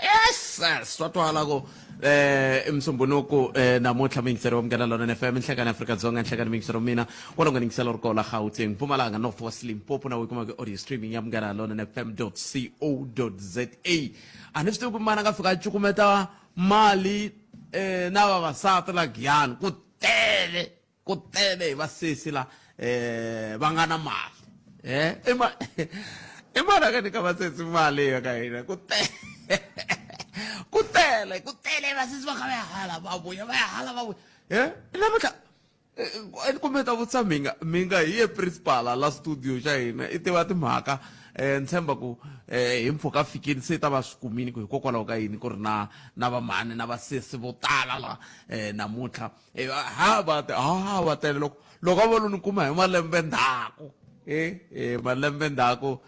Yes, swatwala ko imsumbunuku namuhla mingisero umngena lona FM inhlekana Afrika Dzonga inhlekana mingisero mina wona nginisela urkola Gauteng Mpumalanga North West Limpopo na wikuma ke audio streaming yamngena lona fm.co.za anisito kumana ngafika chukumeta mali na vasati la gyani kutele vasisi la vangana mali imana ka nika vasisi mali ya ka hina kutele vasisi va ka hala babuya namuhla kumeta vutisa minga hi principal la studio xa hina i tiva timhaka ntshemba ku hi mpfhuka fikini se ta va swi kumini ku hikokwalaho ka yini ku ri na vamhani na vasesi vo tala la namutlha va tele loko a vo ni kuma hi malembe ndzhaku malembe ndzhaku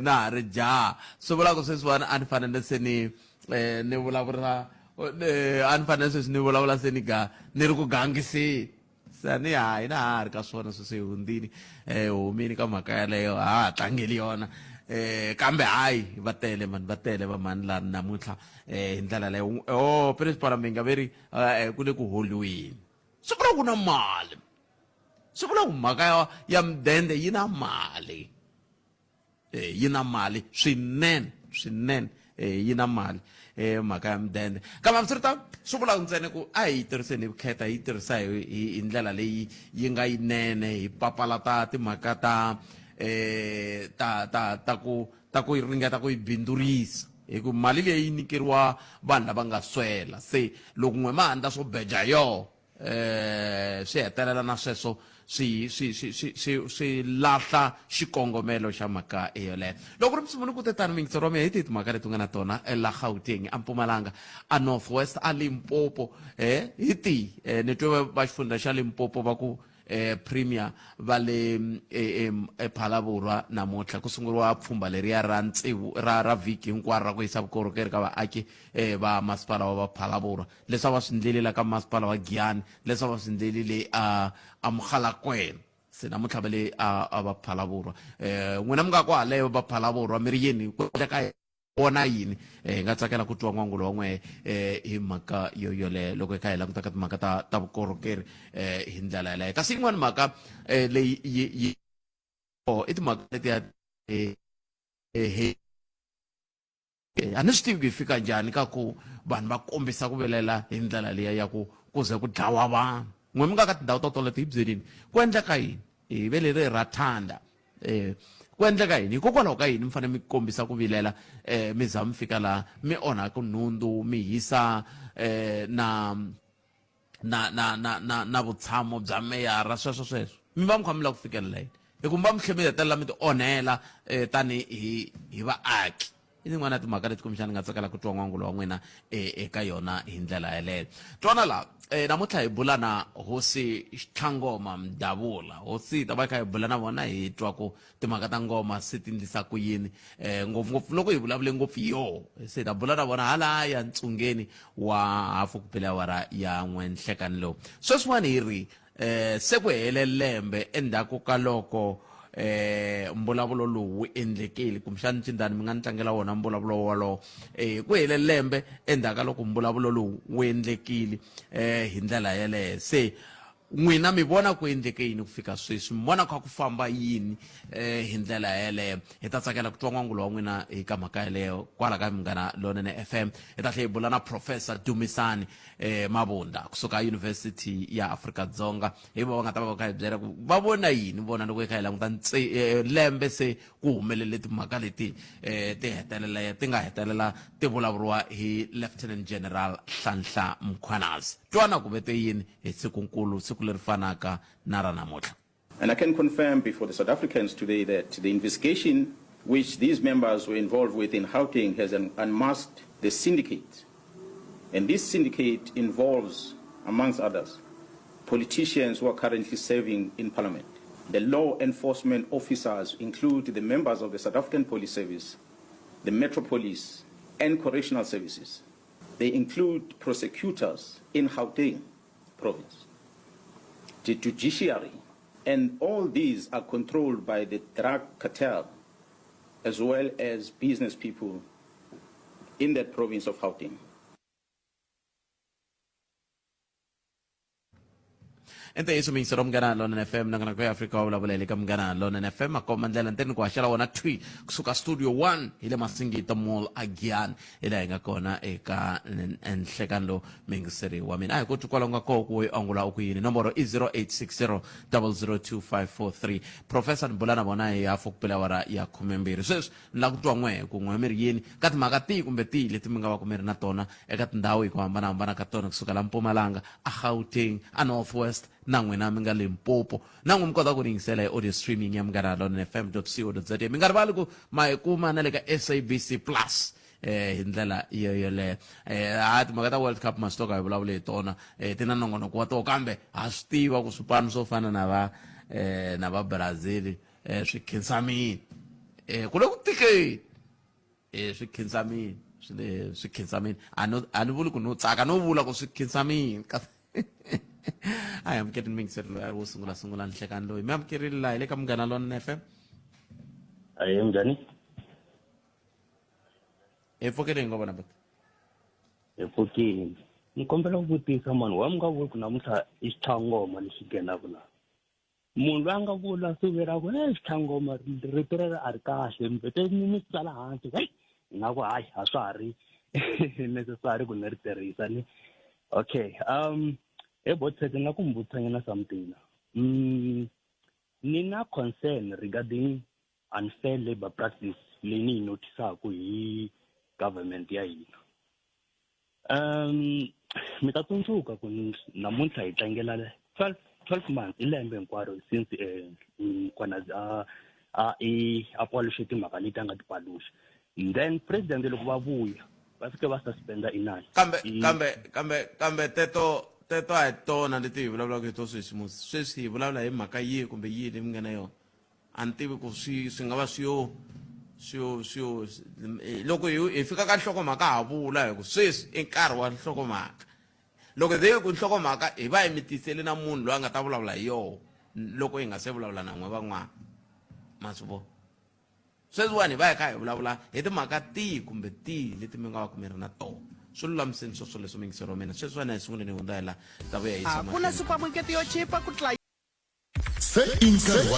na ha ri jaha swi vula ku sweswiwani a ni fanele se ni vulavula a ni fanele sweswi ni vulavula se ni ri ku gangiseni sani hayi na ha ri ka swona sweswi hi hundzini humini ka mhaka yaleyo ha tlangeli yona kambe hayi va tele vamhani la namutlha hi ndlela leyo principal minga veri ku le ku holiweni swi vula ku na mali swi vula ku mhaka ya mudende yi na mali yi na mali swinene yi na mali mhaka ya mudende kambe hambiswiritano swi vula ntsena ku a hi yi tirhiseni hi vukheta hi yi tirhisa hi ndlela leyi yi nga yinene hi papalata timhaka ta ku ringeta ku yi bindzurisa hi ku mali leyi nyikeriwa vanhu lava nga swela se loko n'we ma handla swo beja yo swi hetelela na sweswo swi lahla xikongomelo xa mhaka yoleyo loko ri msumuni ku tetani mingisero wa mina hi tihi timhaka leti nga na tona la Gauteng a Mpumalanga a North West a Limpopo hi tihi ni twe va xifundza xa Limpopo va ku premier va le Phalaborwa namutlha ku sunguriwa pfhumba leriya ra vhiki hinkwaro ra ku yisa vukorhokeri ka vaaki va masipala wa Phalaborwa leswi va swi ndlelile ka masipala wa Giyani leswi va swi ndlelile a Mogalakwena se namutlha va le a va Phalaborwa n'wina mi nga ku haleyo va Phalaborwa mi ri yini ku endleka vona yini hi nga tsakela ku twa n'wangulo wa n'we hi mhaka yoleyo loko hi kha hi languta ka timhaka ta vukorhokeri hi ndlela yaleyo kasi yin'wani mhaka leyi i timhaka letiya a ni swi tivi ku hi fika njhani ka ku vanhu va kombisa ku vilela hi ndlela liya ya ku ze ku dlawa vanhu n'we mi nga ka tindhawu to toleto hi byelini ku endleka yini hi ve leri ra thanda ku endleka yini hikokwalaho ka yini mi fanele mi kombisa ku vilela mi za mi fika laha mi onhaka nhundzu mi hisa na vutshamo bya meyara sweswo mi va mi kha mi lava ku fikelela yini hi ku mi va mi tlhe mi hetelela mi ti onhela tani hi vaaki i tin'wana ya timhaka leti kumbexani nga tsakela ku twa n'wangulo wa n'wina eka yona hi ndlela yeleyo twana laha namuntlha hi bula na hosi Tlhangoma Mdavula hosi ta va kha hi bula na vona hi twa ku timhaka ta ngoma se ti ndlisa ku yini ngopfungopfu loko hi vulavule ngopfu se ta bula na vona halaya ntsungeni wa hafu ku pela awara ya n'we nhlekani lowu sweswiwani hi ri se ku hele lembe endzhaku ka loko mbulavulo lowu wu endlekile kumbexani ncindani mi nga ni tlangela wona mbulavulo wolowo ku hele lembe endzhaku ka loko mbulavulo lowu wu endlekile hi ndlela yeleyo se n'wina mi vona ku endleke yini ku fika sweswi mi vona kha ku famba yini hi ndlela yeleyo hi ta tsakela ku twa n'wangulo wa n'wina eka mhaka yeleyo kwala ka Munghana Lonene FM hi ta tlhe hi bula na Professor Dumisani Mabunda kusuka University ya Afrika Dzonga hi va nga ta va kha hi byela ku va vona yini vona loko hi kha hi languta lembe se ku humelele timhaka leti ti nga hetelela ti vulavuriwa hi Lieutenant General Nhlanhla Mkhwanazi twana ku vete yini hi sikunkulu siku leri fanaka na ra namuntlha. And I can confirm before the South Africans today that the investigation which these members were involved with in Gauteng has unmasked the syndicate. And this syndicate involves, amongst others, politicians who are currently serving in Parliament. The law enforcement officers include the members of the South African Police Service, the Metro Police, and Correctional Services. They include prosecutors in Gauteng province, the judiciary, and all these are controlled by the drug cartel as well as business people in that province of Gauteng. Ente iso mingisero mngana lona FM nangana kwa Afrika ulabulele ka mngana lona FM akoma ndlela nteni kwa shala wona twi kusuka studio 1 ile Masingita Mall again ila inga kona eka enhlekando mingiseri wa mina ayiko tukwala ngako ku angula ukuyini nomboro 0860002543 Professor Mbulana bona ya fokupela wara ya khumembiri sweswi la kutwa ngwe ku ngwemeri yini kati makati kumbe ti leti minga wa kumeri na tona eka tindhawu ku hambana ka tona kusuka la Mpumalanga a Gauteng a Northwest nangwe na minga Limpopo nangwe mkota ku ringisela audio streaming ya mngana lona fm.co.za mingari bali ku maikuma na le ka SABC Plus hindlela iyo le ati magata World Cup mastoka hi vulavule tona tina nongonoko wa to kambe ha swi tiva ku swipano swo fana na va Brazil swi khensamini kule ku tikeni swi khensamini swi khensamini a ni vuli ku no tsaka no vula ku swi khensamini I am getting mingiselo ya wo sungula nhlekani loyi mi amukerile la ile ka mngana lona FM Aye njani? Efokele ngoba but Efokile. Ngikombela ukuvutisa mani wami ngavuli ku namuhla isithangoma lexigena vula. Munhu loyi a nga vula suvera ku isithangoma rito rero a ri kahle mbete ni tsala hansi hey nga ku hayi a swa ha ri necessary ku ni ri tirhisa ni okay ebotse na ku mbutsanyana something nina concern regarding unfair labor practice leni notisaku hi government ya hina mi ta tsundzuka ku namuntlha hi tlangela 12 months ilembe hinkwaro since kwana a paluxe timhaka leti a nga ti paluxa then president loko va vuya va fike va suspenda inani kambe teto a tona leti hi vulavulaka hi to sweswi hi vulavula hi mhaka yihi kumbe yihi leyi mi nga na yona a ni tivi ku swi nga va swiyo loko hi fika ka nhlokomhaka ha vula hi ku sweswi i nkarhi wa nhlokomhaka loko hi ku nhlokomhaka hi va hi mi tisele na munhu loyi a nga ta vulavula hi yoho loko hi nga se vulavula na n'we van'wana ma swi vona sweswiwani hi va hi kha hi vulavula hi timhaka tihi kumbe tihi leti mi nga va ku mi ri na tona swi lulamiseni sweswo leswi mingisero mina sweswiwani hi sunguleni hundza hi la ta vuya hi ku na supamakete yo chipa ku tlula se inkarhi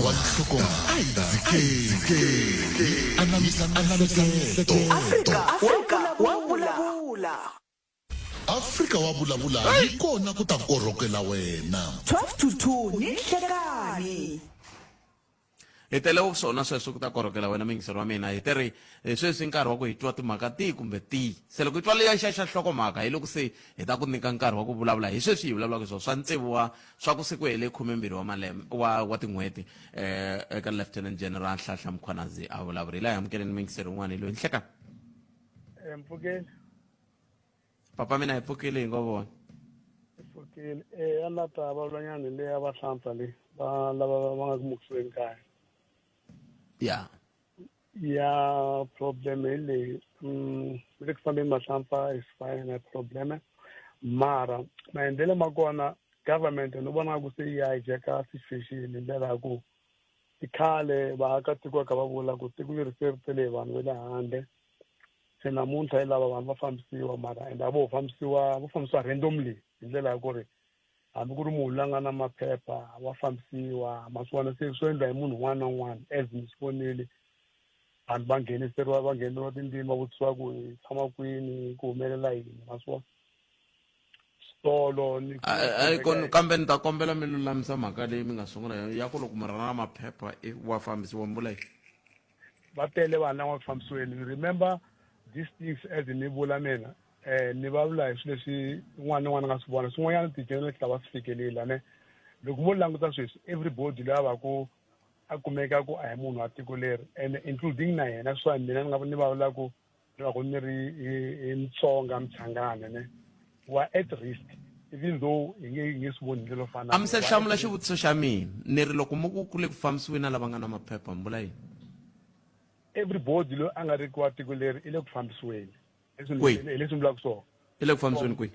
wa nhlokomhaka Afrika wa vulavula hi kona ku ta korhokela wena 12 to 2 ni nhlekani hi tele ku swona sweswo ku ta korhokela wena mingisero wa mina hi teri sweswi nkarhi wa ku hi twa timhaka tihi kumbe tihi se loko hi twa leya xa nhlokomhaka hi loko se hi ta ku nyika nkarhi wa ku vulavula hi sweswi hi vulavulaka swona swa ntsevu swa ku se ku hele 12 wa malembe wa tin'hweti eka Lieutenant General Nhlanhla Mkhwanazi a vulavurile hi amukeleni mingisero wun'wana hi loyi nhlekani Mpfukeni papa mina hi pfukile hi ngo vona Mpfukeni a na ta valwanyana le ya vahlampfa le va lava va nga kumukisiweni kaya ya problem le le ku fambeni mahlampfa is fine a problem mara maendlelo ma kona government no vona ku se ya hijacka situation ndlela ya ku ikhale vaakatiko ka va vula ku tiko leri se ri tele vanhu va le handle se namuntlha hi lava vanhu va fambisiwa mara ende vo fambisiwa randomly hi ndlela ya ku ri hambi ku ri munhu la nga na maphepha wa fambisiwa maswona se swo endla hi munhu un'wana na un'wana as mi swi vonile vanhu va ngheneriwa tindzimi va vutisiwa ku hi tshama kwini ku humelela yini maswona switolo ni kambe ni ta kombela mi lulamisa mhaka leyi mi nga sungula ya ku loko mi ri na maphepha wa fambisiwa mbula yi va tele vanhu lava fambisiweni remember these things as ni vula mina ni va vula hi swilo leswi un'wana na un'wana nga swi vona swin'wanyana ti-journalist va swi fikelela ne loko mo languta sweswi everybody la va ku a kumeka ku a hi munhu wa tiko leri and including na yena swa mina ni va vula ku loko ni ri hi Mtsonga Mchangana ne wa at risk even though hi nge swi voni ndlela fana a mi se hlamula xivutiso xa mina ni ri loko mo ku le ku fambisiweni na lava nga na maphepha mbula yini everybody lo a nga ri kwa tiko leri i le ku fambisiweni leswi vulaka swona i le ku fambisiweni kwihi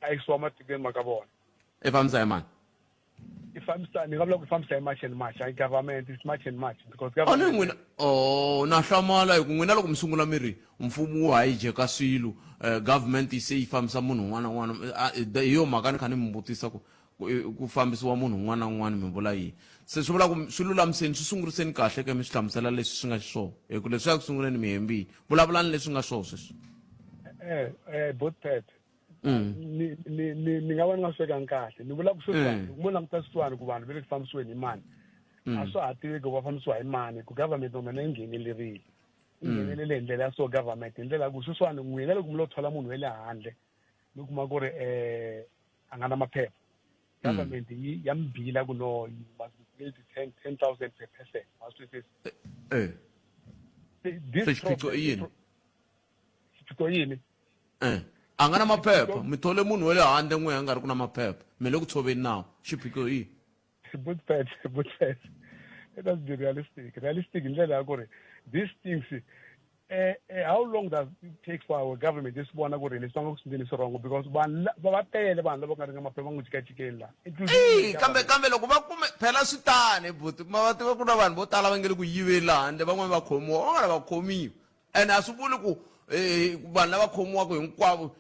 a yi suwa matikweni ma ka vona i fambisa hi mani ifambisa ni nga vula ku fambisa hi march and march hayi government is march and march because a ni government n'wina na hlamala hi ku n'wina loko mi sungula mi ri mfumo wu hijacka swilo government se yi fambisa munhu un'wana na un'wana hi yo mhaka ni kha ni mi vutisa ku fambisiwa munhu un'wana na un'wana mi vula yini se swi vula ku swi lulamiseni swi sunguriseni kahle ka mi swi hlamusela leswi swi nga xiswona hi ku leswi ya ku sunguleni mi hembile vulavulani leswi nga swona sweswi both pet ni nga va ni nga swekangi kahle ni vula ku sweswiwani mo languta sweswiwani ku vanhu va le ku fambisiweni hi mani a swa ha tiveki ku va fambisiwa hi mani ku government yona yi nghenelerile yi nghenelele hi ndlela ya so government hi ndlela ya ku sweswiwani n'wina loko mi lo thola munhu wa le handle mi kuma ku ri a nga na maphepha government yi ya mi bila ku no you must be paid 10,000 per person ma swi twisisa this xiphiqo i yini xiphiqo yini a nga na maphepha mi thole munhu wa le handle n'we a nga ri ku na maphepha mi le ku tshoveni nawu xiphiqo i but let us be realistic in ndlela ya ku ri these things how long does it take for our government just vona ku ri leswi va nga ku sindeni swi wrong because vanhu va tele vanhu lava nga ri na maphepha va n'wi jikajikeni laha kambe loko va kume phela swi tani buti ma va tiva ku na vanhu vo tala va nge le ku yiveni handle van'wani va khomiwa va nga lava khomiwa ene a swi vuli ku vanhu lava khomiwaka hinkwavo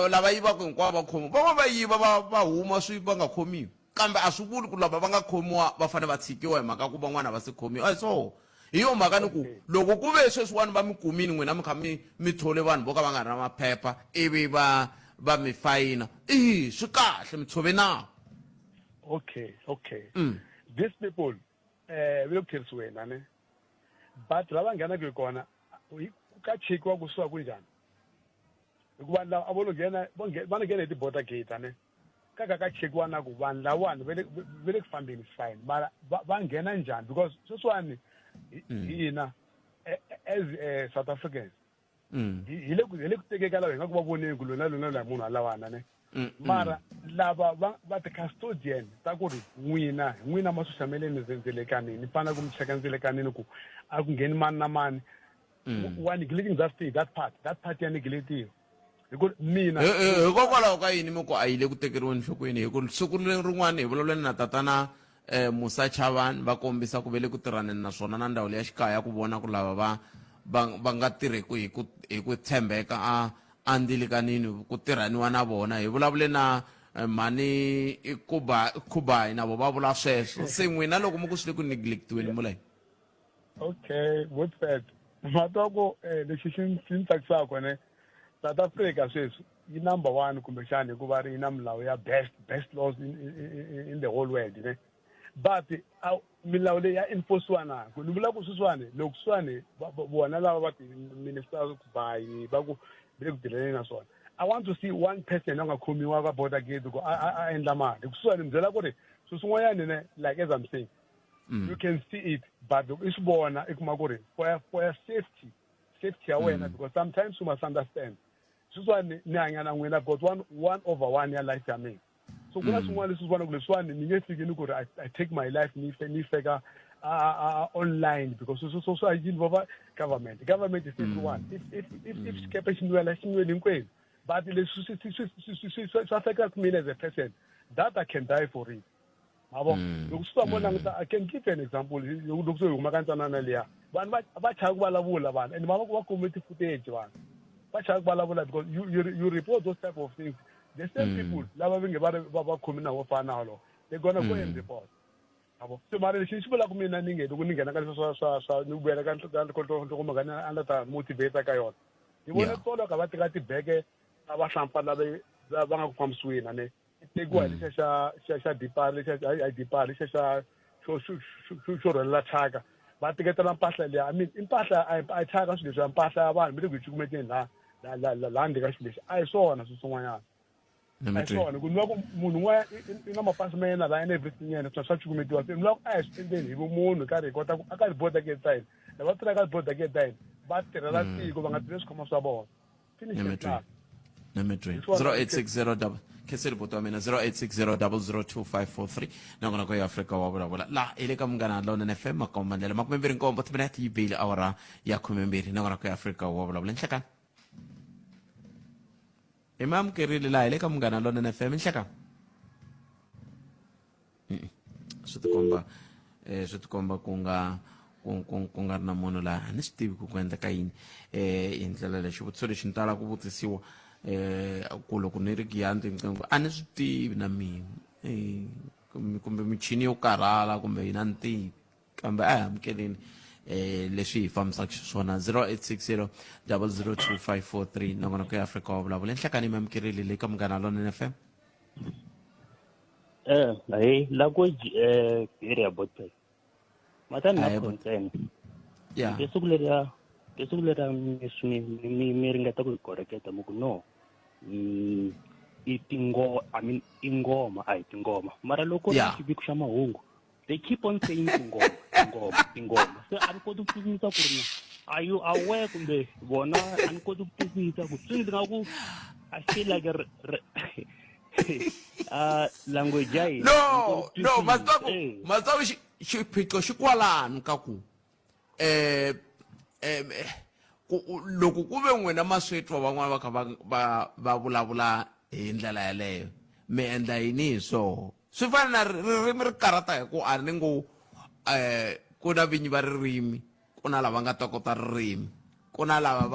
lava yivaka hinkwavo va khomiwa van'wana va yiva va huma swi va nga khomiwi kambe a swi vuli ku lava va nga khomiwa va fanele va tshikiwa hi mhaka ku van'wana va se khomiwa a hi swona hi yo mhaka ni ku loko ku ve sweswiwani va mi kumini n'wina mi kha mi thole vanhu vo ka va nga ri na maphepha ivi va mi fayina swi kahle mi tshove nawu okay these people ve le ku tlherisiweni ne but lava nghenaka hi kona ka chekiwa kusuka kunjani hikuva lava a vo nghena va ni nghena hi ti-border gate ne ka chekiwa na ku vanhu lawani ve le ku fambeni fine mara va nghena njhani because sweswiwani hina as South Africans hi le ku tekeka lava hi nga ku va voneni ku lona la munhu alawana ne mara lava va ti-custodian ta ku ri n'wina ma susameleni ndzelekanini ni fana ku mi cheka ndzelekanini ku a ku ngheni mani na mani wa neglecting that part ya negletiwa hikuva mina hikokwalaho ka yini mi ku a yi le ku tekeriweni nhlokweni hi ku siku rin'wana hi vulavuleni na tatana Musa Chavani va kombisa ku ve le ku tirhaneni naswona na ndhawu leya xikaya ku vona ku lava va nga tirheku hi ku tshembeka a ndilikanini ku tirhaniwa na vona hi vulavule na mhani Kubai na vo va vula sweswo se n'wina loko mi ku swi le ku neglectiweni mula okay what said matwa ku lexi xi ni tsakisaka ne South Africa sweswi yi number 1 kumbexani hikuva ri yi na milawu ya best laws in the whole world ne but milawu leyi ya enforciwa na ku ni vula ku sweswiwani loko swani vona lava va ti-minister Kubai va ku le ku tirheleni na swona I want to see one person a nga khomiwa ka border gate ku a endla mali kusuwani mi byela ku ri swi swin'wanyani ne like as I'm saying you can see it but i swi vona i kuma ku ri for your safety ya wena because sometimes you must understand sweswiwani ni hanya na n'wina but one over one ya life ya mina so kuna swin'wana leswi vona ku leswiwani ni nge fikini ku ri I take my life ni feka online because so I involve government is everyone if xikepe xi nwela xi nweli hinkwenu but leswi swi affects me as a person that I can die for it mabo loko swi mo languta I can give an example loko swi huma ka ntsanana liya vanhu va chaya ku vulavula vanhu and mama ku va community footage vanhu va chaya ku vulavula because you report those type of things the same people lava va nge va khomi na vo fana na lo they're gonna go and report mabo so mara lexi xi vula ku mina ni nge loko ni nghena ka leswi swa ni vuyela ka nhlokomhaka ni a ta motivate ka yona ni vona tolo ka va teka tibeke va hlampa lava va nga ku fambisiweni ane tekiwa hi lexiya xa dipari lexiya xa xo rhwelela thyaka va teketela mpahla liya I mean i mpahla a yi thyaka swilo leswi ya mpahla ya vanhu mi le ku yi cukumeteni laha ndzi ka xilo lexi a hi swona swin'wanyana a hi swona ku ni va ku munhu un'wana i na mapasi ma yena laha ene everything yena swa cukumetiwa se ni vula ku a hi swi endleni hi vumunhu karhi hi kota ku aka ti-border gate ta hina lava tirhaka ti-border gate ta hina va tirhela tiko va nga tirhi swikhwama swa vona finish 0860 kheseli boti wa mina 0860 nakona ko ya Afrika wa vulavula la ile ka Munghana Lonene FM makombandlela 27 timinete yi bile awara ya 12 nakona ko ya Afrika wa vulavula nhlekani imam kerile la ile ka Munghana Lonene FM nhlekani swi tikomba ku nga ri na munhu laha a ni swi tivi ku endleka yini hi ndlela leyi xivutiso lexi ni tala ku vutisiwa ku loko ni ri giyanti a ni swi tivi na mina kumbe michini yo karhala kumbe hina ni tivi kambe a hi amukeleni leswi hi fambisaka xiswona 0860 002543 nongonoko ya Afrika wa vulavula enhlekani mi amukerile leyi ka Munghana Lonene FM hayi la ko area bottle mata na concern yeah kesuku lera mi ringeta ku koreketa muku no ingoma a hi tingoma mara loko xiviko xa mahungu they keep on saying tingoma se a ni koti ku twisisa ku ri are you aware kumbe vona a ni koti ku twisisa ku swi ndzi nga ku I feel like language ya hina no matsavu xiphiqo xi kwalano ka ku loko ku ve n'wina maswetwa van'wana va kha va vulavula hi ndlela yaleyo mi endla yini hi swona swi fana na ririmi ri karata hi ku a ni ngo ku na vinyi va ririmi ku na lava nga tokota ririmi ku na lava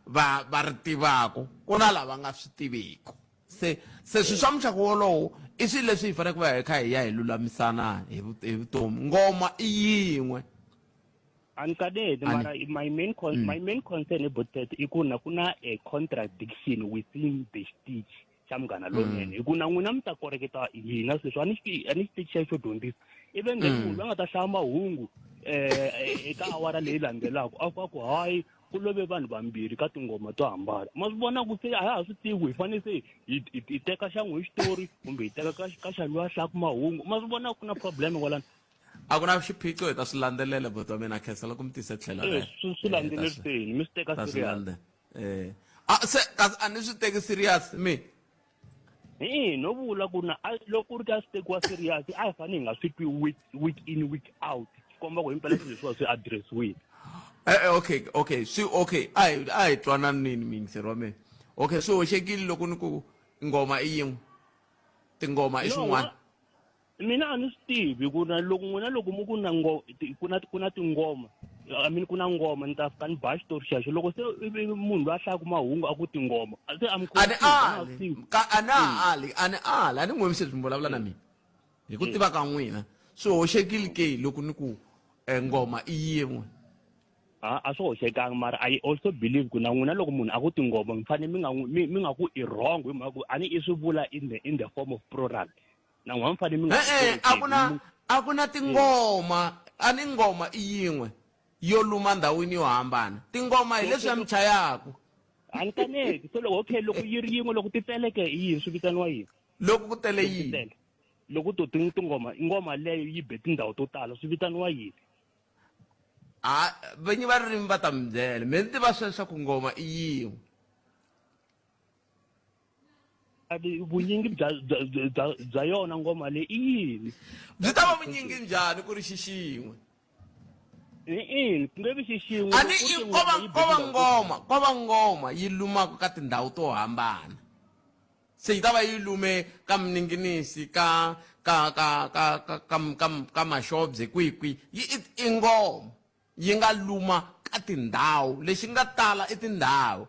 va ri tivako ku na lava nga swi tiviki se swi swa muxaka wolowo i swilo leswi hi fanele ku va hi kha hi ya hi lulamisana hi vutomi ngoma i yin'we ankadede mara my main concern about that i ku na a contradiction within the speech xa Munghana Lonene hi ku na n'wina mi ta koreketa hina sweswo a ni xitichi xa xo dyondzisa even the munhu va nga ta hlaya mahungu eka awara leyi landzelaka a ku hayi ku love vanhu vambirhi ka tingoma to hambana ma swi vona ku se a ha swi tivi hi fanele se hi teka xa n'we xitori kumbe hi teka ka xa luwa hlaku mahungu ma swi vona ku na problem walani a ku na xiphiqo hi ta swi landzelela but wa mina a khensela ku mi tise tlhelo swi landzeleriseni mi swi teka serious se a ni swi teki serious mi no vula ku na loko ri ka swi tekiwa serious a hi fanele hi nga swi twi week in week out komba ku himpela swilo leswiwa swi addressiwile okay a hi twananini mingiseri wa mina okay swi hoxekile loko ni ku ngoma i yin'we tingoma i swin'wana mina a ni swi tivi ku na loko n'wina loko mu ku na tingoma I mean ku na ngoma ni ta fika ni ba xitori xexo loko se munhu loyi a hlayaka mahungu a ku tingoma se a ni n'wi mi se swi vulavula na mina hi ku tiva ka n'wina swi hoxekile ke loko ni ku ngoma i yin'we a swi hoxekanga mara I also believe ku na n'wina loko munhu a ku tingoma mi fanele mi nga ku i wrong hi mhaka ku a ni i swi vula in the form of plural na n'wina mi fanele mi nga a ku na tingoma a ni ngoma i yin'we yo luma ndhawini yo hambana tingoma hi leswi ya mi chayaka a ni kaneki so loko loko yi ri yin'we loko ti teleke hi yini swi vitaniwa yini loko ku tele yini loko ngoma leyo yi be tindhawu to tala swi vitaniwa yini venyi va ririmi va ta mi byela mi ni tiva sweswo ku ngoma i yin'we vunyingi bya yona ngoma leyi i yini byi ta va vunyingi njhani ku ri xixin'we ku nge vi xixin'we a ni ko va ngoma yi lumaka ka tindhawu to hambana se yi ta va yi lume ka mininginisi ka maxobye kwikwi i ngoma yi nga luma ka tindhawu lexi nga tala i tindhawu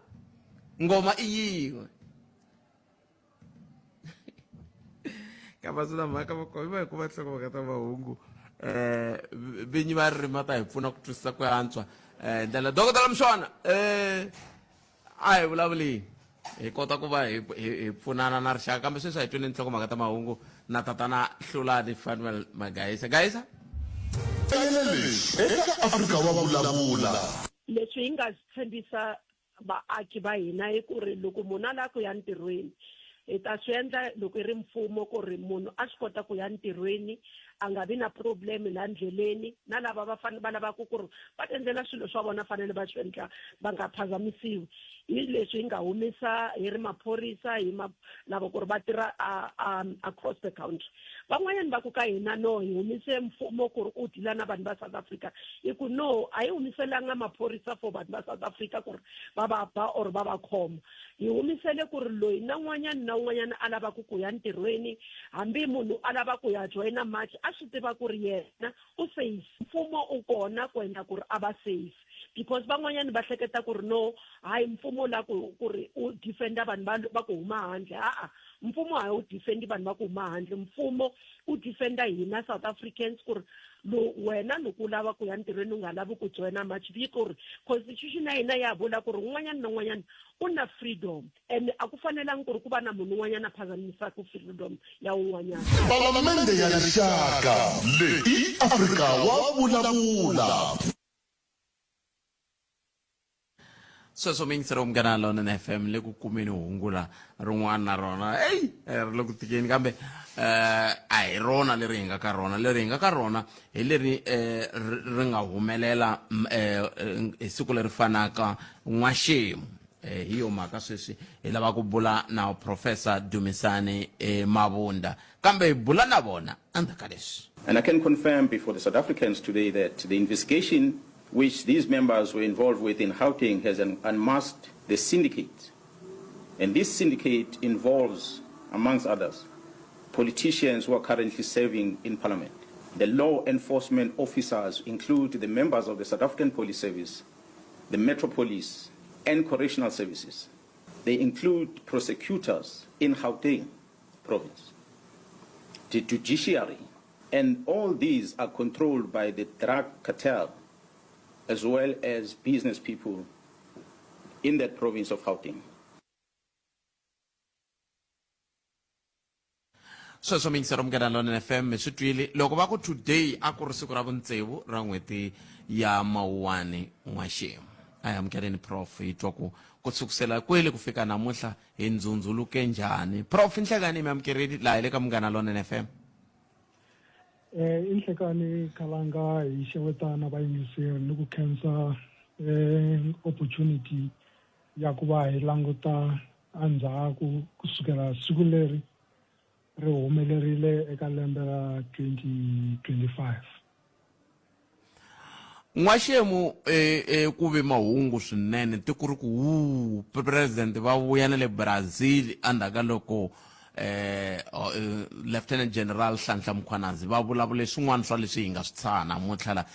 ngoma i yin'we kama swi na mhaka va hi ku va hlokovaka ta mahungu vinyi va ririmi va ta hi pfuna ku twisisa ku antswa ndlela dokodela Mshwana a hi vulavulini hi kota ku va hi pfunana na rixaka kambe sweswi hi twini nhlokomhaka ta mahungu na tatana Hlulani Fanuel Magayisa Gayisa eka Afrika wa vulavula leswi hi nga tshembisa vaaki va hina i ku ri loko munhu a lava ku ya ntirhweni hi ta swi endla loko i ri mfumo ku ri munhu a swi kota ku ya ntirhweni a nga vi na problem la ndleleni na lava va lavaka ku ri va endlela swilo swa vona fanele va swi endla va nga phazamisiwi hi leswi hi nga humesa hi ri maphorisa hi lava ku ri va tirha across the country van'wanyani va ku ka hina no hi humise mfumo ku ri u dila na vanhu va South Africa hi ku no a hi humiselanga maphorisa for vanhu va South Africa ku ri va va ba or va va khoma hi humisele ku ri loyi na un'wanyana a lava ku ya ntirhweni hambi munhu a lava ku ya joina march a swi tiva ku ri yena u safe mfumo u kona ku endla ku ri a va safe because van'wanyani va hleketa ku ri no hayi mfumo la ku ri u defenda vanhu va ku huma handle mfumo hayi u defendi vanhu va ku huma handle mfumo u defenda hina South Africans ku ri wena loko u lava ku ya ntirhweni u nga lavi ku joina march ku ri constitution ya hina ya vula ku ri un'wanyana na un'wanyana u na freedom and a ku fanelangi ku ri ku va na munhu un'wanyana a phazamisaka freedom ya un'wanyana. Palamende ya rixaka leyi Afrika wa vulavula. Sweswo mingisero Munghana Lonene FM le ku kumeni hungula rin'wana na rona ri le ku tikeni kambe a hi rona leri hi nga ka rona hi leri ri nga humelela hi siku leri fanaka n'waxemu hi yo mhaka sweswi hi lava ku bula na Professor Dumisani Mabunda kambe hi bula na vona endzhaku ka leswi. And I can confirm before the South Africans today that the investigation which these members were involved with in Gauteng has unmasked the syndicate. And this syndicate involves, amongst others, politicians who are currently serving in Parliament. The law enforcement officers include the members of the South African Police Service, the Metro Police, and Correctional Services. They include prosecutors in Gauteng province, the judiciary, and all these are controlled by the drug cartel as well as business people in that province of Gauteng. Sweswo mingisero Munghana Lonene FM swi twile loko va ku today a ku ri siku ra vutsevu ra n'hweti ya Mawuwani n'waxemu a hi amukeleni prof hi twa ku sukusela kwele ku fika namuntlha hi ndzundzuluke njhani prof inhlekani mi amukerile laha hi le ka Munghana Lonene FM. Inhlekani Kalanga hi xewetana vayingiseri ni ku khensa opportunity ya ku va hi languta endzhaku kusukela siku leri ri humelerile eka lembe ra 2025. N'waxemu ku ve mahungu swinene ti ku ri ku president va vuya na le Brazil andaka loko Lieutenant General Nhlanhla Mkhwanazi va vulavule swin'wana swa leswi hi nga swi tshana namuntlha la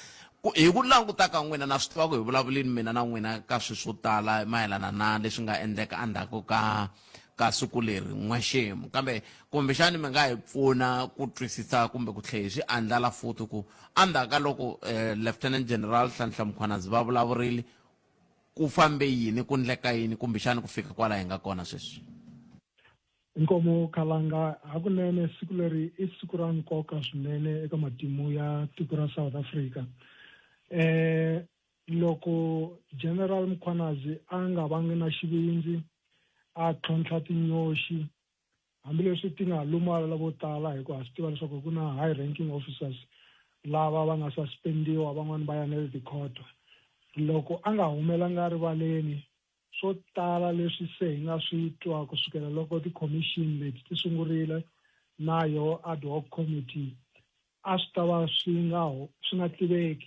hi ku languta ka n'wina na swi tiva ku hi vulavuleni mina na n'wina ka swilo swo tala mayelana na leswi nga endleka endzhaku ka siku leri n'waxemu kambe kumbexani mi nga hi pfuna ku twisisa kumbe ku tlhela hi swi andlala futhi ku endzhaku ka loko Lieutenant General Nhlanhla Mkhwanazi va vulavurile ku fambe yini ku endleka yini kumbexani ku fika kwala hi nga kona sweswi. Inkomo Kalanga hakunene siku leri I siku ra nkoka swinene eka matimu ya tiko ra South Africa. Loko General Mkhwanazi a nga vangi na xivindzi a tlhontlha tinyoxi hambileswi ti nga lumala vo tala hi ku ha swi tiva leswaku ku na high ranking officers lava va nga suspendiwa van'wani va ya na le tikhoto loko a nga humelanga rivaleni swo tala leswi se hi nga swi twa kusukela loko ti-commission leti ti sungurile na yo ad hoc committee a swi ta va swi nga tiveki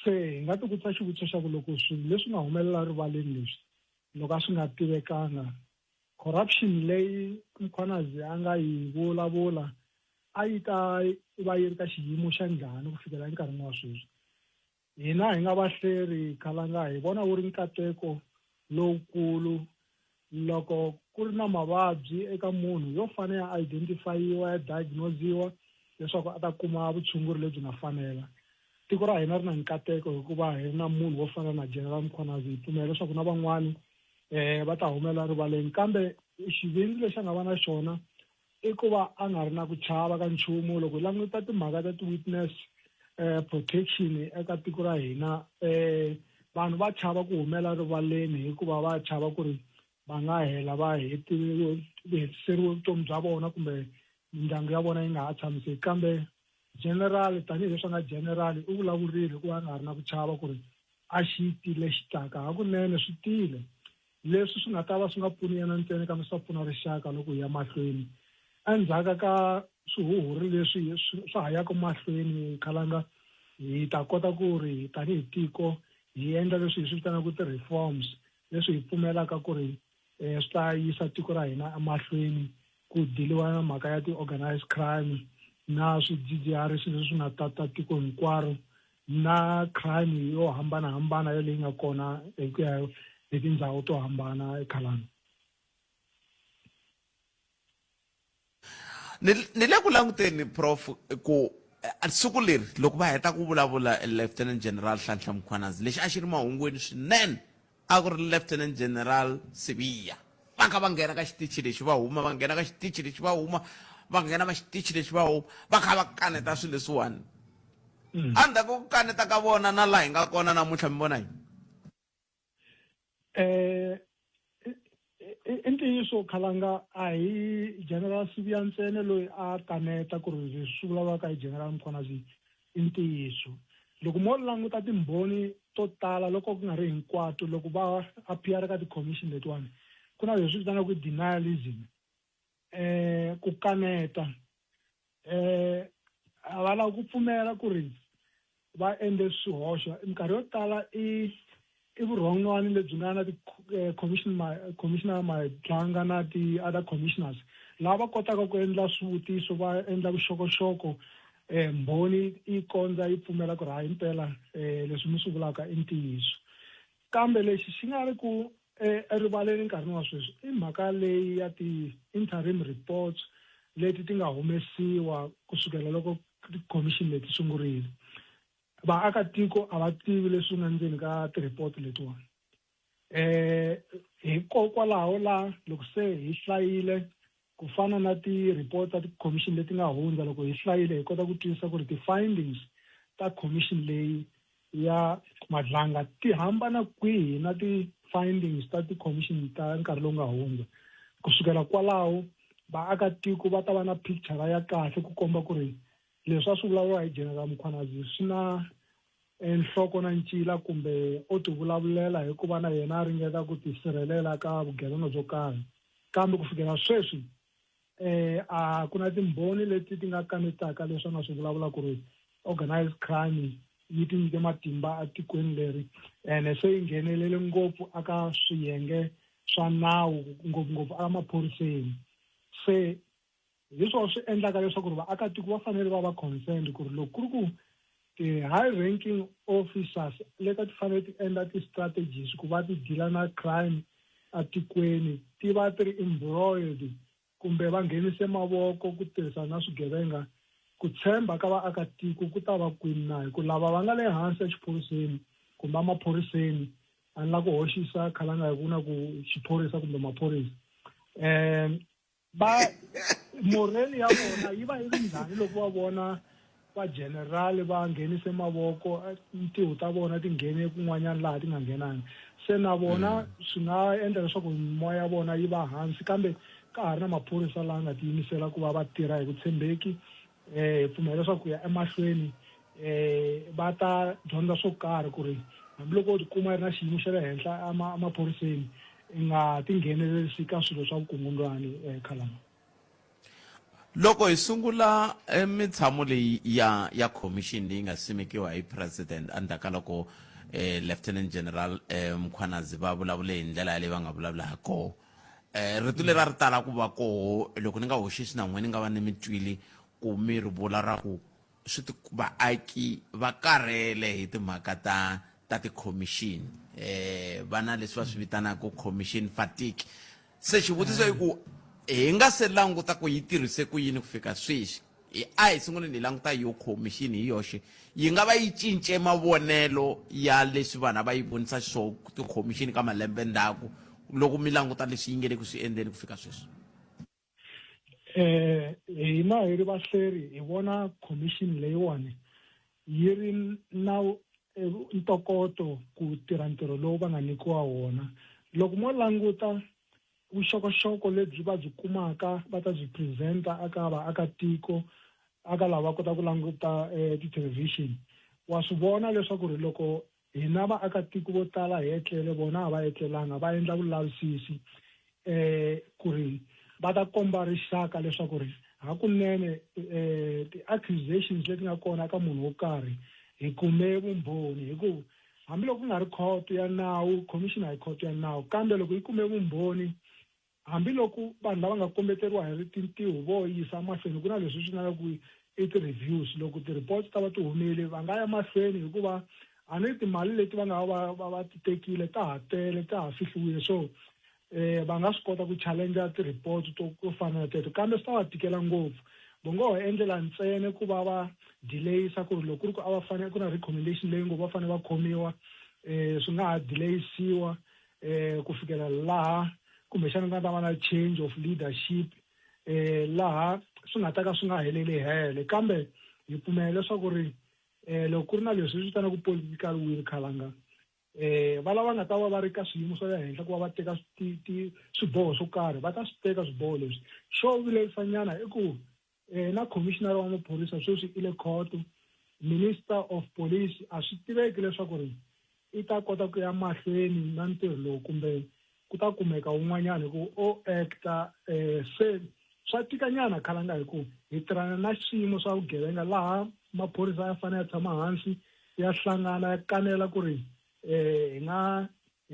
se hi nga tikutisa xivutiso xa ku loko swilo leswi nga humelela rivaleni leswi loko a swi nga tivekanga corruption leyi Mkhwanazi a nga yi vulavula a yi ta va yi ri ka xiyimo xa njhani ku fikela enkarhini wa sweswi. Hina hi nga vahleri Kalanga hi vona wu ri nkateko lowukulu loko ku ri na mavabyi eka munhu yo fane ya identifyiwa ya diagnosiwa leswaku a ta kuma vutshunguri lebyi nga fanela. Tiko ra hina ri na nkateko hikuva hi na munhu wo fana na General Mkhwanazi hi pfumela leswaku na van'wani va ta humela rivaleni kambe xivindzi lexi a nga va na xona I ku va a nga ri na ku chava ka nchumu loko hi languta timhaka ta ti-witness protection eka tiko ra hina vanhu va chava ku humela rivaleni hikuva va chava ku ri va nga hela va hetiseriwe vutomi bya vona kumbe mindyangu ya vona yi nga ha tshamiseki kambe general tanihileswi a nga general u vulavurile ku a nga ri na ku chava ku ri a xi tile xitaka hakunene swi tile leswi swi nga ta va swi nga pfuni yena ntsena kambe swi ta pfuna rixaka loko hi ya mahlweni endzhaku ka swihuhuri leswi swa hayaka mahlweni khalanga hi ta kota ku ri tanihi tiko hi endla leswi hi swi vitanaka ti-reforms leswi hi pfumelaka ku ri swi ta yisa tiko ra hina emahlweni ku diliwa na mhaka ya ti-organized crime na swidzidziharisi leswi nga tata tiko hinkwaro na crime yo hambanahambana yo leyi nga kona hi ku ya hi tindhawu to hambana ekhalanga. ni le ku languteni prof ku siku leri loko va heta ku vulavula Lieutenant General Nhlanhla Mkhwanazi lexi a xi ri mahungweni swinene a ku ri Lieutenant General Sibiya va kha va nghena ka xitichi lexi va huma va nghena ka xitichi lexi va huma va nghena va xitichi lexi va huma va kha va kaneta swilo leswiwani endzhaku ku kaneta ka vona na laha hi nga kona namuntlha mi vona yini? I ntiyiso khalanga a hi General Sibiya ntsena loyi a kaneta ku ri leswi swi vulavulaka hi General Mkhwanazi i ntiyiso. Loko mo languta timbhoni to tala loko ku nga ri hinkwato loko va appear ka ti-commission letiwani ku na leswi vitanaka denialism ku kaneta a va lava ku pfumela ku ri va endle swihoxo minkarhi yo tala i vurhon'wana lebyi nga na commissioner Matlanga na ti-other commissioners lava kotaka ku endla swivutiso va endla vuxokoxoko mbhoni yi kondza yi pfumela ku ri hayi impela leswi mi swi vulaka i ntiyiso. Kambe lexi xi nga ri ku erivaleni nkarhini wa sweswi i mhaka leyi ya ti-interim reports leti ti nga humesiwa kusukela loko ti-commission leti sungurile. Vaakatiko a va tivi leswi nga ndzeni ka ti-report letiwani. Hikokwalaho la loko se hi hlayile ku fana na ti-report ta ti-commission leti nga hundza loko hi hlayile hi kota ku twisisa ku ri ti-findings ta commission leyi ya Madlanga ti hambana kwihi na ti-findings ta ti-commission ta nkarhi lowu nga hundza. Kusukela kwalaho vaakatiko va ta va na picture ya kahle ku komba ku ri leswi a swi vulavuriwa hi General Mkhwanazi swi na nhloko na ncila kumbe o ti vulavulela hikuva na yena a ringeta ku tisirhelela ka vugevenga byo karhi. Kambe ku fikela sweswi a ku na timbhoni leti ti nga kanetaka leswi nga swi vulavula ku ri organized crime yi ti nyike matimba a tikweni leri ene se yi nghenelele ngopfu aka swiyenge swa nawu ngopfungopfu a maphoriseni. Se hi swona swi endlaka leswaku ri vaakatiko va fanele va va concerned ku ri loko ku ri ku ti-high ranking officers leka ti fanele ti endla ti-strategies ku va ti deala na crime a tikweni ti va ti ri embroiled kumbe va nghenise mavoko ku tirhisana na swigevenga ku tshemba ka vaakatiko ku ta va kwini na hi ku lava va nga le hansi exiphoriseni kumbe emaphoriseni a ni la ku hoxisa khalanga hi ku na ku xiphorisa kumbe maphorisa moreli ya vona yi va yi ri njhani loko va vona vagenerali va nghenise mavoko ntiho ta vona ti nghene kun'wanyana laha ti nga nghenangi. Se na vona swi nga endla leswaku moya ya vona yi va hansi kambe ka ha ri na maphorisa laha nga tiyimisela ku va va tirha hi vutshembeki hi pfumela leswaku ku ya emahlweni va ta dyondza swo karhi ku ri hambiloko u tikuma ri na xiyimo xa le henhla emaphoriseni i nga ti nghenelerisi ka swilo swa vukungundzwani khalanga. Loko hi sungula mitshamo leyi ya commission leyi nga simekiwa hi president andaka loko Lieutenant General Mkhwanazi va vulavule hi ndlela ya leyi va nga vulavula ha koho rito leri ri tala ku va koho loko ni nga hoxisi na n'we ni nga va ni mitwili ku mi ri vula ra ku vaaki va karhele hi timhaka ta ti-commission va na leswi va swi vitanaka commission fatigue. Se xivutiso i ku hi nga se languta ku yi tirhise ku yini ku fika sweswi a hi sunguleni hi languta yo commission hi yoxe yi nga va yi cince mavonelo ya leswi vanhu va yi vonisa xiswona ti-commission ka malembe ndzhaku loko mi languta leswi yi nge le ku swi endleni ku fika sweswi? Hina hi ri vahlaleri hi vona commission leyiwani yi ri na ntokoto ku tirha ntirho lowu va nga nyikiwa wona. Loko mo languta vuxokoxoko lebyi va byi kumaka va ta byi presenta aka vaakatiko aka lava kota ku languta ti-television wa swi vona leswaku ri loko hina vaakatiko vo tala hi etlele vona a va etlelanga va endla vulavisisi ku ri va ta komba rixaka leswaku ri hakunene ti-accusations leti nga kona ka munhu wo karhi hi kume vumbhoni hikuva hambiloko ku nga ri khoto ya nawu commission a hi khoto ya nawu kambe loko yi kume vumbhoni hambiloko vanhu lava nga kombeteriwa hi tintiho vo yisa mahlweni ku na leswi swi nga ku i ti-reviews loko ti-reports ta va ti humile va nga ya mahlweni hikuva a ni timali leti va nga va ti tekile ta ha tele ta ha fihliwile so va nga swi kota ku challenge ti-reports to fana na teto kambe swi ta va tikela ngopfu va ngo ho endlela ntsena ku va va delayisa ku ri loko ku ri ku a va fanele ku na recommendation leyi ngo va fanele va khomiwa swi nga ha delayisiwa ku fikela laha kumbexana ku nga ta va na change of leadership laha swi nga ta ka swi nga heleli hele kambe hi pfumela leswaku ri loko ku ri na leswi swi vitanaka political will khalanga va lava nga ta va va ri ka swiyimo swa le henhla ku va va teka swiboho swo karhi va ta swi teka swiboho leswi xo vilerisanyana i ku na commissioner wa maphorisa sweswi i le court minister of police a swi tiveki leswaku ri i ta kota ku ya mahlweni na ntirho lowu kumbe ku ta kumeka un'wanyana hi ku o acta se swa tikanyana khalanga hi ku hi tirhana na xiyimo swa vugevenga laha maphorisa ya fanele ya tshama hansi ya hlangana ya kanela ku ri hi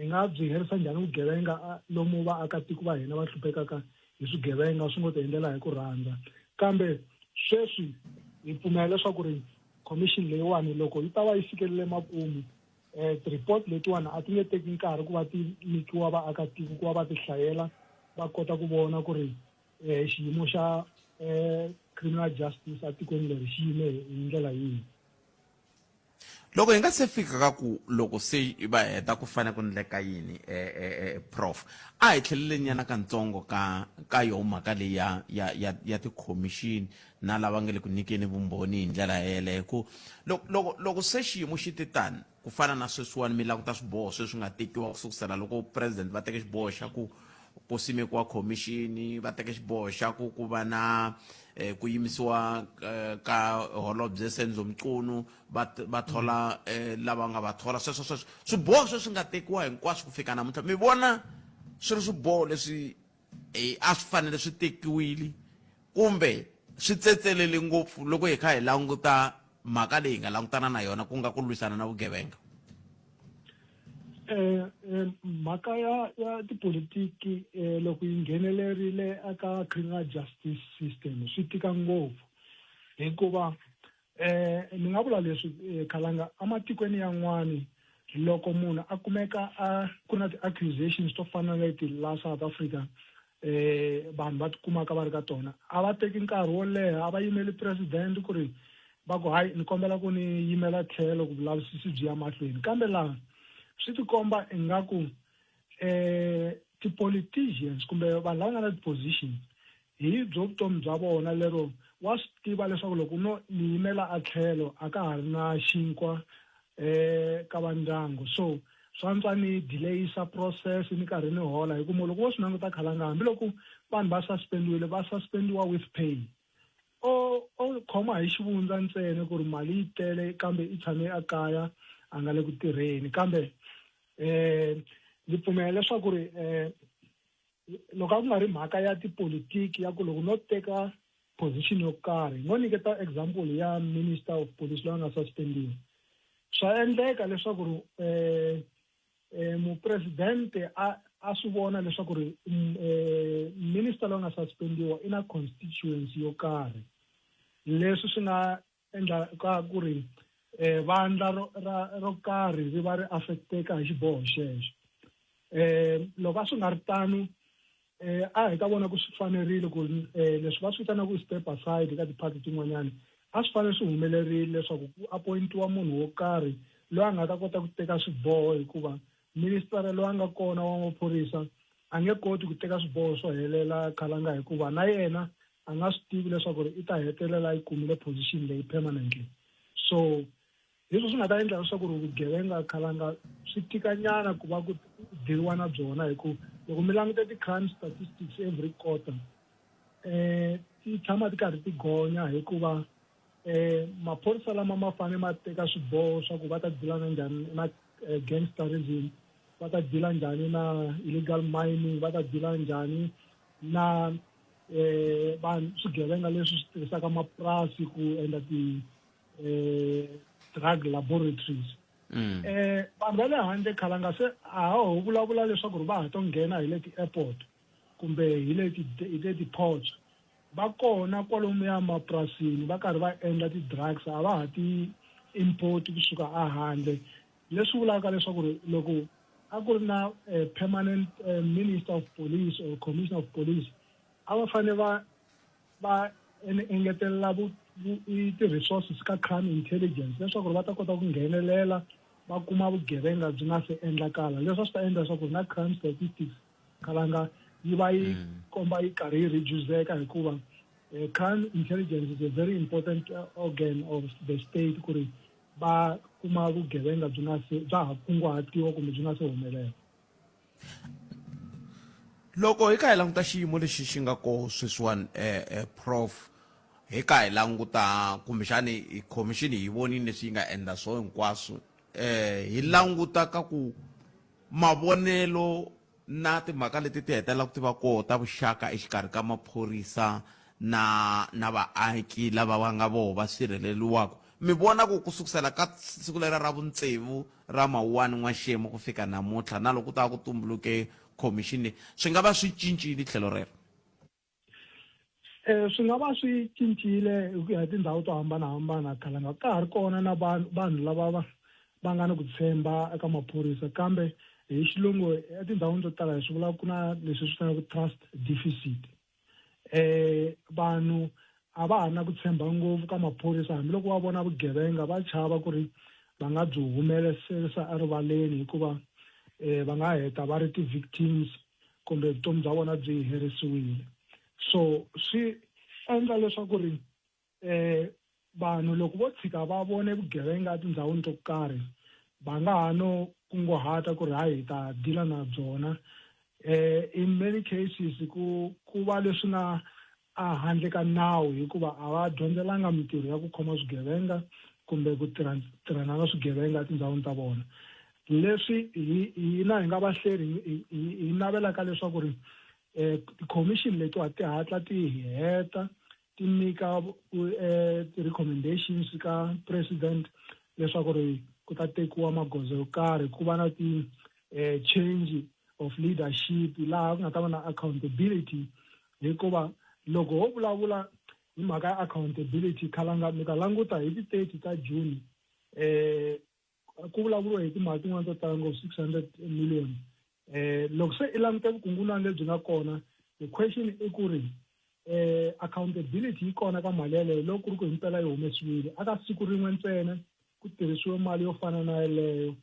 nga byi herisa njhani vugevenga lomu vaakatiko va hina va hluphekaka hi swigevenga swi ngo ti endlela hi ku rhandza kambe sweswi hi pfumela leswaku ri commission leyiwani loko yi ta va yi fikelele makumu ti-report letiwani a ti nge teki nkarhi ku va ti nyikiwa vaakatiko ku va va ti hlayela va kota ku vona ku ri xiyimo xa criminal justice a tikweni leri xi yime hi ndlela yihi loko hi nga se fika ka ku loko se va heta ku fane ku ndleka yini prof a hi tlhelelenyana kantsongo ka yo mhaka leyi ya ti-commission na lava nga le ku nyikeni vumbhoni hi ndlela yeleyo ku loko se xiyimo xi ti tani ku fana na sweswiwani milaku ta swiboho sweswi nga tekiwa ku sukusela loko president va teke xiboho xa ku simekiwa commission va teke xiboho xa ku va na ku yimisiwa ka holobye Senzo Mchunu va thola lava nga va thola sweswo swiboho sweswi nga tekiwa hinkwaswo ku fika namuntlha mi vona swi ri swiboho leswi a swi fanele swi tekiwile kumbe swi tsetselele ngopfu loko hi kha hi languta mhaka leyi nga langutana na yona ku nga ku lwisana na vugevenga mhaka ya tipolitiki loko yi nghenelerile aka criminal justice system swi tika ngopfu hikuva ni nga vula leswi khalanga ematikweni yan'wani loko munhu a kumeka ku na ti-accusations to fana na leti la South Africa vanhu va tikumaka va ri ka tona a va teki nkarhi wo leha a va yimeli president ku ri va ku hayi ni kombela ku ni yimela tlhelo ku vulavisisi byi ya mahlweni kambe laha swi tikomba ingaku ti-politicians kumbe vanhu lava nga na ti-positions hi byo vutomi bya vona lero wa swi tiva leswaku loko no ni yimela a tlhelo a ka ha ri na xinkwa ka va ndyangu so swa ntswa ni delayisa process ni karhi ni hola hi ku loko wo swi languta khalanga hambiloko vanhu va suspendiwa with pay o khoma hi xivundza ntsena ku ri mali yi tele kambe i tshame a kaya a nga le ku tirheni kambe ndzi pfumela leswaku ri loko a ku nga ri mhaka ya tipolitiki ya ku loko no teka position yo karhi no nyiketa example ya minister of police loyi a nga suspendiwa swa endleka leswaku ri mupresidente a swi vona leswaku ri minister loyi a nga suspendiwa i na constituency yo karhi leswi swi nga endlaka ku ri vandla ro karhi ri va ri affecteka hi xiboho xexo loko a swi nga ri tano a hi ta vona ku swi fanerile ku leswi va swi vitanaka ku step aside ka tiphati tin'wanyana a swi fanele swi humelerile leswaku ku appointiwa munhu wo karhi loyi a nga ta kota ku teka swiboho hikuva minister loyi a nga kona wa maphorisa a nge koti ku teka swiboho swo helela khalanga hikuva na yena a nga swi tivi leswaku ri i ta hetelela yi kumile position leyi permanently so leswi swi nga ta endla leswaku ri vugevenga khalanga swi tikanyana ku va ku diriwa na byona hi ku loko mi languta ti-crime statistics every quarter ti tshama ti karhi ti gonya hikuva maphorisa lama ma fanele ma teka swiboho swa ku va ta dilana njhani na gangsterism va ta dila njhani na illegal mining va ta dila njhani na vanhu swigevenga leswi swi tirhisaka mapurasi ku endla drug laboratories vanhu va le handle khalanga se a ho vulavula leswaku ri va ha to nghena hi le ti-airport kumbe hi le ti-ports va kona kwalomuya mapurasini va karhi va endla ti-drugs a va ha ti-import kusuka a handle leswi vulaka leswaku ri loko a ku ri na permanent minister of police or commissioner of police a va fane va engetelela ti-resources ka crime intelligence leswaku ri va ta kota ku nghenelela va kuma vugevenga byi nga se endlakala leswi a swi ta endla leswaku na crime statistics khalanga yi va yi komba yi karhi yi reduceka hikuva crime intelligence is a very important organ of the state ku ri va kuma vugevenga bya ha kunguhatiwa kumbe byi nga se humelela. Loko hi ka hi languta xiyimo lexi xi nga ko sweswiwani prof hi ka hi languta kumbexani commission hi vonile leswi yi nga endla swo hinkwaswo hi languta ka ku mavonelo na timhaka leti ti hetelelaka ti va koho ta vuxaka exikarhi ka maphorisa na vaaki lava va nga voho va sirheleliwaka mi vona ku kusukisela ka siku lera ra vutsevu ra Mawuwani N'waxemu ku fika namuntlha na loko ta ku tumbuluke commission swi nga va swi cincile tlhelo rero swi nga va swi cincile hi ku ya tindhawu to hambanahambana khalanga ka ha ri kona na vanhu lava va nga ni ku tshemba eka maphorisa kambe hi xilungu etindhawini to tala hi swi vula ku na leswi swi fanele ku trust deficit vanhu a va ha na ku tshemba ngopfu ka maphorisa hambiloko va vona vugevenga va chava ku ri va nga byi humelesisa erivaleni hikuva va nga heta va ri ti-victims kumbe vutomi bya vona byi herisiwile so swi endla leswaku ri vanhu loko vo tshika va vone vugevenga etindhawini to karhi va nga ha no kunguhata ku ri hayi hi ta dila na byona in many cases ku va leswi nga a handle ka nawu hikuva a va dyondzelanga mitirho ya ku khoma swigevenga kumbe ku tirhana na swigevenga etindhawini ta vona leswi hina hi nga vahleri hi navelaka leswaku ri ti-commission letiwa ti hatla ti heta ti nyika ti-recommendations ka president leswaku ri ku ta tekiwa magoza yo karhi ku va na change of leadership laha ku nga ta va na accountability hikuva loko ho vulavula hi mhaka ya accountability khalanga mi ta languta hi ti-30 ta June ku vulavuriwa hi timali tin'wana to tala ngopfu 600 million loko se i languta vukungundwani lebyi nga kona the question i ku ri accountability yi kona ka mali yaleyo loko ku ri ku himpela yi humesiwile aka siku rin'we ntsena ku tirhisiwe mali yo fana na yeleyo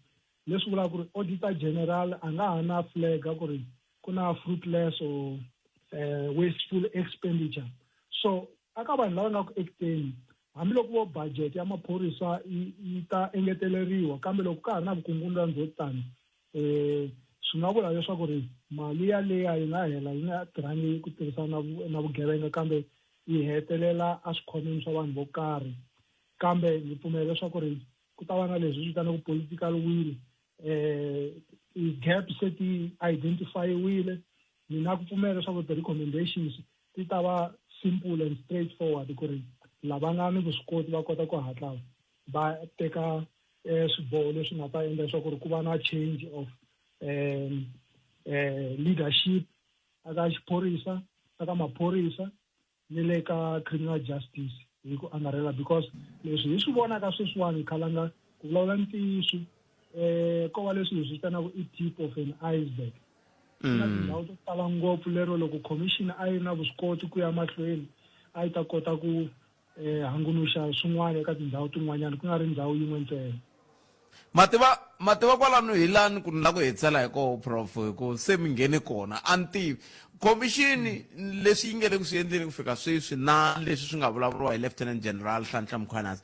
leswi vulaka ku ri auditor general a nga ha na flag ku ri ku na fruitless or wasteful expenditure so aka vanhu lava nga ku ekuteni hambiloko vo budget ya maphorisa yi ta engeteleriwa kambe loko ka ha ri na vukungundwani byo tani swi nga vula leswaku ri mali yaleya yi nga hela yi nga tirhangi ku tirhisana na vugevenga kambe yi hetelela a swikhomeni swa vanhu vo karhi kambe ni pfumela leswaku ri ku ta va na leswi vitanaka political will gap se ti identifyiwile ni na ku pfumela leswaku ti-recommendations ti ta va simple and straightforward ku ri lava nga ni vuswikoti va kota ku hatla va teka swiboho leswi nga ta endla leswaku ri ku va na change of leadership aka xiphorisa aka maphorisa ni le ka criminal justice hi ku angarhela because leswi hi swi vonaka sweswiwani khalanga ku vulavula ntiyiso ko va leswi hi swi vitanaka i tip of an iceberg na tindhawu to tala ngopfu lero loko commission a yi na vuswikoti ku ya mahlweni a yi ta kota ku hangunuxa swin'wana eka tindhawu tin'wanyana ku nga ri ndhawu yin'we ntsena mativa kwalano hi lani ku ni la ku hetisela hi koho prof hi ku se mi nghene kona a ni tivi commission leswi yi nge le ku swi endleni ku fika sweswi na leswi swi nga vulavuriwa hi lieutenant general Nhlanhla Mkhwanazi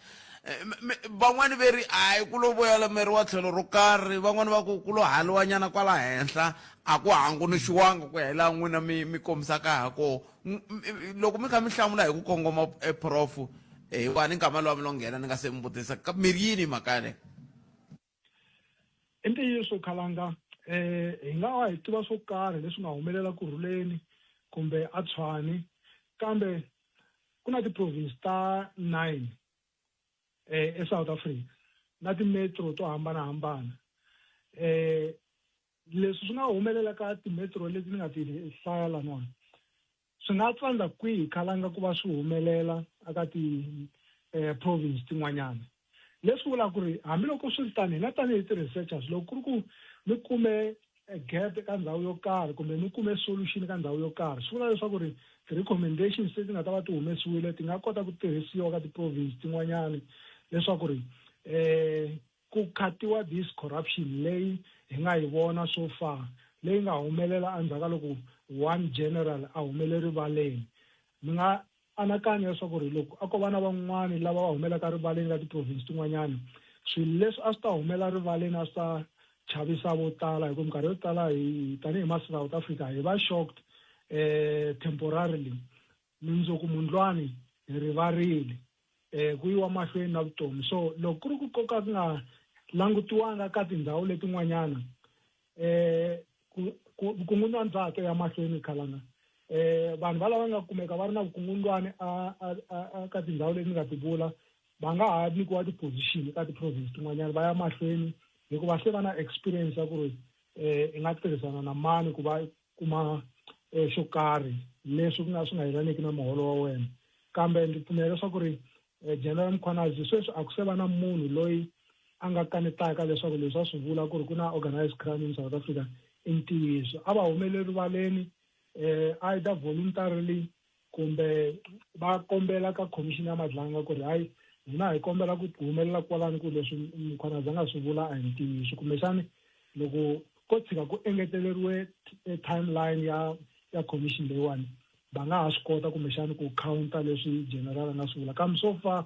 van'wani ve ri a hi ku lo voyalameriwa tlhelo ro karhi van'wani va ku lo haliwanyana kwala henhla a ku hangunuxiwanga ku ya hi laha n'wina mi kombisaka ha koho loko mi kha mi hlamula hi ku kongoma prof wa ni nkama lowa mi lo nghena ni nga se mi vutisa mi ri yini mhaka yaleyo i ntiyiso khalanga hi nga wa hi tiva swo karhi leswi nga humelela ku rhuleni kumbe a Tshwane kambe ku na ti-province ta 9 eSouth Africa na ti-metro to hambanahambana leswi swi nga humelela ka ti-metro leti ni nga ti hlaya laniwani swi nga tsandza kwihi khalanga ku va swi humelela aka ti-province tin'wanyana leswi vulaka ku ri hambiloko swi ri tani hi nga tanihi ti-researchers loko ku ri ku mi kume gap eka ndhawu yo karhi kumbe mi kume solution ka ndhawu yo karhi swi vula leswaku ri ti-recommendations leti nga ta va ti humesiwile ti nga kota ku tirhisiwa ka ti-province tin'wanyana leswaku ri ku khatiwa this corruption leyi hi nga yi vona so far leyi nga humelela endzhaku ka loko one general a humele rivaleni mi nga anakanya leswaku ri loko a ko va na van'wani lava va humelaka rivaleni ka ti-province tin'wanyana swilo leswi a swi ta humela rivaleni a swi ta chavisa vo tala hikuva minkarhi yo tala hi tanihi ma-South Africa hi va shocked temporarily mindzuku mundlwani hi rivarile ku yiwa mahlweni na vutomi so loko ku ri ku koka ku nga langutiwanga ka tindhawu letin'wanyana vukungundzwana ya mahlweni khalanga vanhu va lava nga kumeka va ri na vukungundzwana ka tindhawu leti nga ti vula va nga ha nyikiwa ti-position ka ti-province tin'wanyana va ya mahlweni hikuva se va na experience ya ku ri i nga tirhisana na mani ku va kuma xo karhi leswi ku nga swi nga yelaniki na muholo wa wena kambe ndzi pfumela leswaku ri General Mkhwanazi sweswi a ku se va na munhu loyi a nga kanetaka leswaku leswi a swi vula ku ri ku na organized crime in South Africa i ntiyiso a va humele rivaleni either voluntarily kumbe va kombela ka commission ya madlanga ku ri hayi hina hi kombela ku humelela kwalani ku leswi Mkhwanazi a nga swi vula a hi ntiyiso kumbexani loko ko tshika ku engeteleriwe timeline ya commission leyiwani va nga ha swi kota kumbexani ku counter leswi general a nga swi vula kambe so far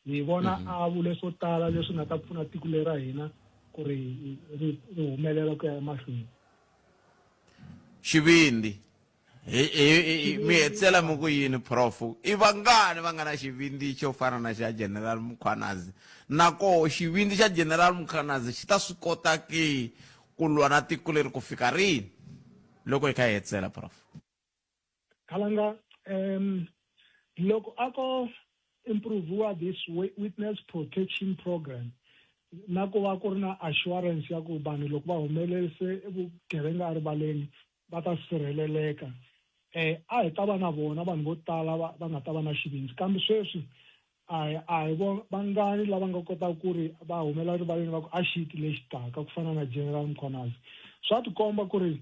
hi vona a vule swo tala leswi nga ta pfuna tiko leri ra hina ku ri ri humelela ku ya emahlweni xivindi mi hetsela mi ku yini prof i vangani va nga na xivindi xo fana na xa General Mkhwanazi nako xivindi xa General Mkhwanazi xi ta swi kota ki ku lwa na tiko leri ku fika rini loko hi kha hi hetsela prof khalanga loko a ko improviwa this witness protection program na ku va ku ri na assurance ya ku vanhu loko va humelelise vugevenga erivaleni va ta sirheleleka a hi ta va na vona vanhu vo tala va nga ta va na xivindzi kambe sweswi a hi vangani lava nga kotaka ku ri va humela rivaleni va ku a xiti lexi taka ku fana na General Mkhwanazi swa tikomba ku ri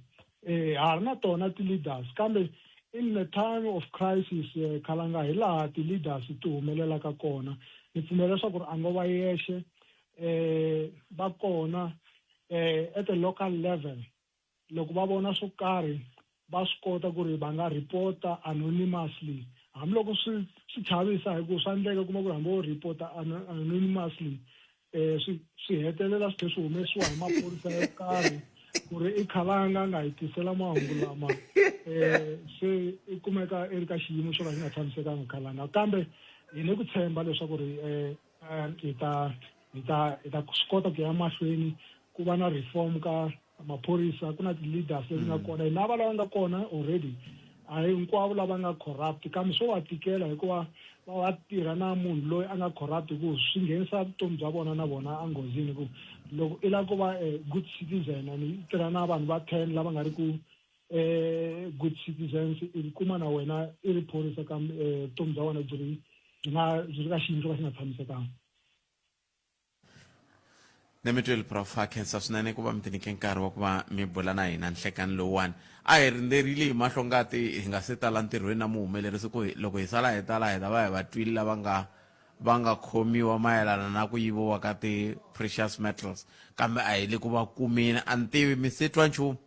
ha ri na tona ti-leaders kambe in the time of crisis khalanga hi laha ti-leaders ti humelelaka kona ni pfumela leswaku ri a ngo va yexe va kona at the local level loko va vona swo karhi va swi kota ku ri va nga reporta anonymously hambiloko swi chavisa hi ku swa endleka kuma ku ri hambi wo reporta anonymously swi hetelela swi tlhe swi humesiwa hi maphorisa yo karhi ku ri i khalanga nga hi tisela mahungu lama se i kumeka i ri ka xiyimo xo ka xi nga tshamisekanga khalanga kambe hi ni ku tshemba leswaku ri hi ta swi kota ku ya mahlweni ku va na reform ka maphorisa ku na ti-leaders leti nga kona na va lava nga kona already a hi hinkwavo lava nga corrupt kambe swo va tikela hikuva va tirha na munhu loyi a nga corrupt hi ku swi nghenisa vutomi bya vona na vona enghozini hi ku loko i lava ku va good citizen and i tirha na vanhu va 10 lava nga ri ku good citizens i kuma na wena i ri phorisa kambe vutomi bya wena byi ri ka xiyimo xo ka xi nga tshamisekanga ni mi tweli prof a khensa swinene ku va mi tinike nkarhi wa ku va mi bula na hina nhlekani lowuwani a hi rindzerile hi mahlongati hi nga se tala ntirhweni na muhumelerisi ku loko hi sala hi tala hi ta va hi va twile lava nga khomiwa mayelana na ku yiviwa ka ti-precious metals kambe a hi le ku va kumeni a ni tivi mi se twa nchumu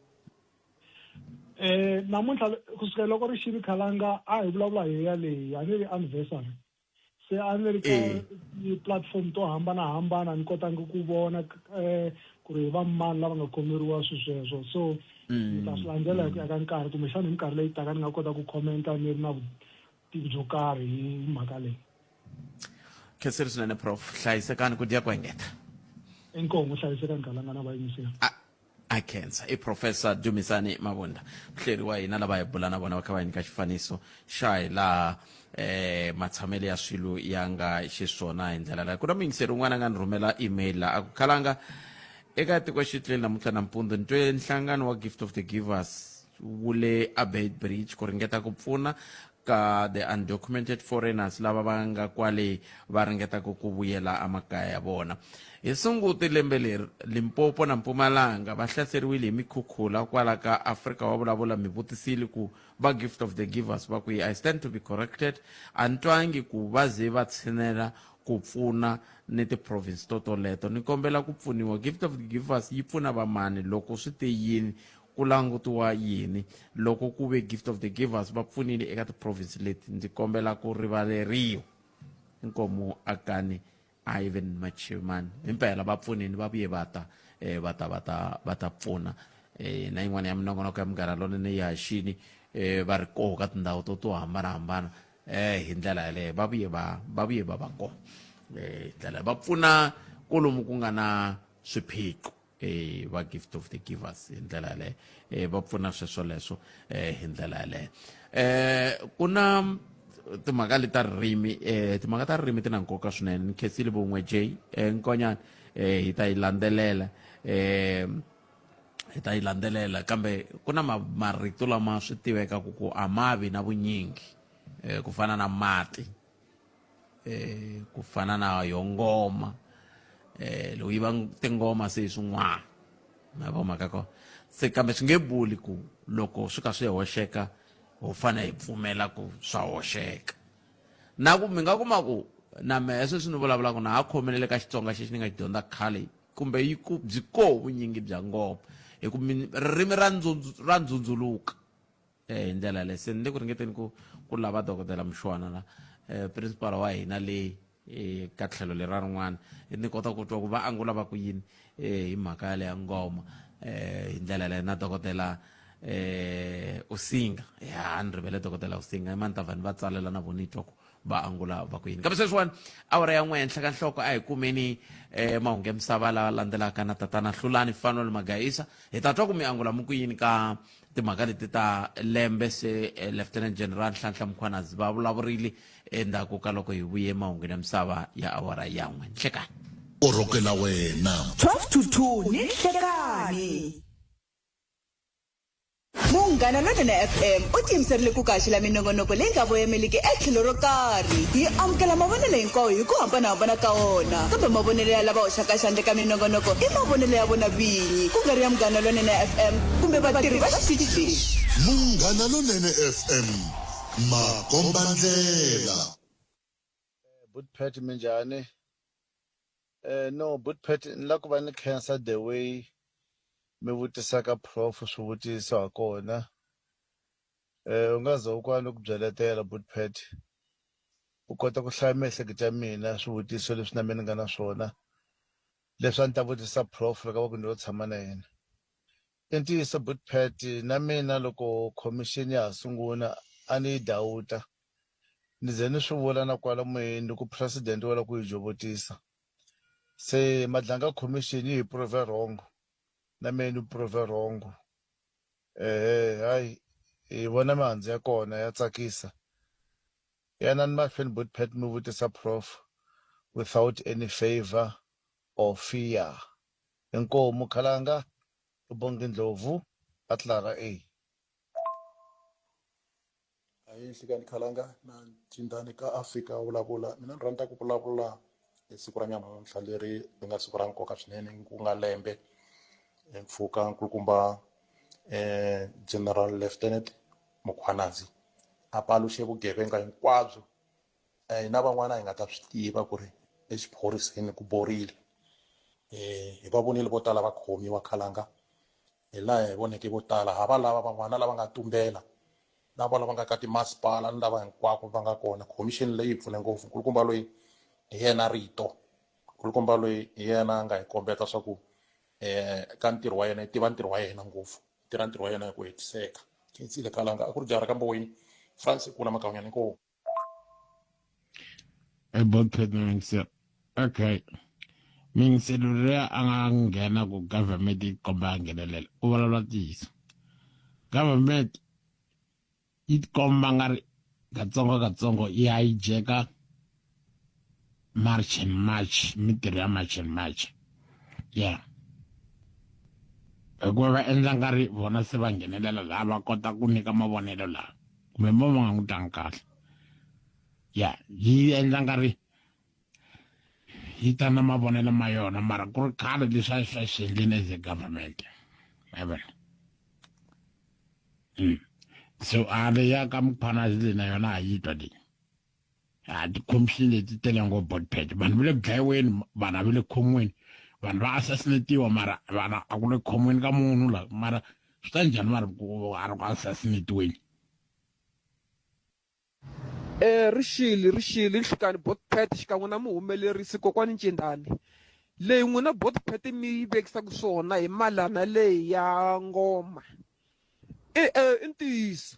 namuntlha kusukela loko ri xi ri khalanga a hi vulavula hi yaleyi a ni ri anniversary se a ni ri ka platform to hambanahambana ni kotanga ku vona ku ri va mani lava nga khomeriwa sweswo so ni ta swi landzela hi ku ya ka nkarhi kumbexana hi minkarhi leyi taka ni nga kota ku commenta ni ri na vutivi byo karhi hi mhaka leyi khenseri swinene prof hlayisekani ku dya ku engeta inkomo hlayisekani khalanga na vayingiseli eye cancer i Professor Dumisani Mabunda mhleri wa hina lava hi bula na vona va kha va nyika xifaniso xa hi laha matshamelo ya swilo ya nga xiswona hi ndlela leyi ku na muyingiseri un'wana a nga ni rhumela email la a ku khalanga eka tiko xitleni namuntlha nampundzu ni twe nhlangano wa Gift of the Givers wu le Abate Bridge ku ringeta ku pfuna ka the undocumented foreigners lava va nga kwale va ringetaka ku vuyela emakaya ya vona hi sunguti lembe leri Limpopo na Mpumalanga va hlaseriwile hi mikhukhula kwala ka Afrika wa vulavula mi vutisile ku va Gift of the Givers va ku I stand to be corrected a ni twangi ku va ze va tshinela ku pfuna ni ti-province toleto ni kombela ku pfuniwa Gift of the Givers yi pfuna vamani loko swi te yini ku langutiwa yini loko ku ve Gift of the Givers va pfunile eka ti-province leti ndzi kombela ku rivaleriwa inkomo akani Ivan Machiman impela va pfunile va vuye va ta pfuna na yin'wana ya minongonoko ya Munghana Lonene ya xini va ri koho ka tindhawu to hambanahambana hi ndlela yaleyo va vuye va kona ndlela va pfuna kolomu ku nga na swiphiqo va Gift of the Givers hi ndlela yaleyo va pfuna sweswo leswo hi ndlela yaleyo ku na timhaka leta ririmi timhaka ta ririmi ti na nkoka swinene ni khensile vun'we J Nkonyana hi ta yi landzelela kambe ku na marito lama swi tiveka ku amavi na vunyingi ku fana na mati ku fana na yongoma lo yiva tingoma se swin'wana na vo maka ko se kambe swi nge buli ku loko swi ka swi hoxeka ho fana hi pfumela ku swa hoxeka na ku mi nga kuma ku na mehe sweswi ni vulavulaka na ha khomelele ka Xitsonga xexi ni nga dyondza khale kumbe byi koho vunyingi bya ngoma hi ku ririmi ra ndzundzuluka hi ndlela leyi se ni le ku ringeteni ku lava dokodela Mshwana la principal wa hina le ka tlhelo lera rin'wana ni kota ku twa ku va angula va ku yini hi mhaka ya ngoma hi ndlela leyi na dokodela Usinga ya ni rivele dokodela Usinga Mantavani va tsalela na vonitwa ku va angula va ku yini kambe sweswiwani awara ya n'we henhla ka nhloko a hi kumeni mahungu ya misava lawa landzelaka na tatana Hlulani Fanwell Magayisa hi ta twa ku mi angula mu ku yini ka timhaka leti ta lembe se Lieutenant General Nhlanhla Mkhwanazi va vulavurile endzhaku ka loko hi vuye mahunguni ya misava ya awara ya n'we nhlekani korokela wena 12 to 2 ni nhlekani Munghana Lonene FM u tiyimiserile ku kaxila minongonoko leyi nga voyameliki etlhelo ro karhi hi amukela mavonelo hinkwawo hi ku hambanahambana ka wona kambe mavonelo ya lava hoxaka xandla ka minongonoko i mavonelo ya vona vinyi ku nga ri ya Munghana Lonene FM kumbe vatirhi va xitichi lexi Munghana Lonene FM makombandlela Budpet minjhani no Budpet ni la ku va ni khensa the way mi vutisaka prof swivutiso ha kona u nga ze u kwana ku byeletela Budpet u kota ku hlaya miehleketo ya mina swivutiso leswi na mina nga na swona leswi a ni ta vutisa prof loko va ku ni lo tshama na yena i ntiyiso Budpet na mina loko commission ya ha sungula a ni yi dawuta ni ze ni swi vula na kwala moyeni ku president wala ku yi jovotisa se madlanga commission yi prove wrong na menu prove wrong hayi hi vona mihandzu ya kona ya tsakisa yana ni mahlweni Budpet mi vutisa prof without any favor or fear inkomu khalanga ubonge Ndlovu atlara a ayi hlikani khalanga na tindani ka Afrika vulavula mina ni rhandza ku vulavula hi siku ra namuntlha leri ri nga siku ra nkoka swinene ku nga lembe mpfhuka nkulukumba General Lieutenant Mkhwanazi a paluxe vugevenga hinkwabyo na van'wana hi nga ta swi tiva ku ri exiphoriseni ku borile hi va vonile vo tala va khomiwa khalanga hi laha hi voneke vo tala hava lava van'wana lava nga tumbela lava nga ka timasipala ni lava hinkwako va nga kona commission leyi pfune ngopfu nkulukumba loyi hi yena rito nkulukumba loyi hi yena nga hi kombeta swa ku ka ntirho wa yena tiva ntirho wa yena ngopfu tirha ntirho wa yena hi ku hetiseka khensile khalanga a ku ri jara kambe wini France ku na makanyani ko Budpet okay mingiselulera a nga nghena ku government yi komba a nghenelela u vulavula ntiyiso government yi komba nga ri katsongo yi hijacka march and march mitirho ya march and march yeah hikuva va endla nga ri vona se va nghenelela laha va kota ku nyika mavonelo laha kumbe va nga n'wi tlangi kahle ya yi endla nga ri yi ta na mavonelo ma yona mara ku ri khale leswi a swi endleni as a government so a le ya ka mphanazi leyi na yona a yi twa leyi a ti-commission leti tele ngo board page vanhu va le dlayiweni vanhu va le khomiweni vanhu va assassinatiwa mara vanhu a ku le khomiweni ka munhu la mara swi ta njhani mara a ri ku assassinatiweni rixile nhlikani botpet xikan'we na muhumelerisi kokwani Ncindani leyi n'wina botpet mi yi vekisaka swona hi malana leyi ya ngoma i ntiyiso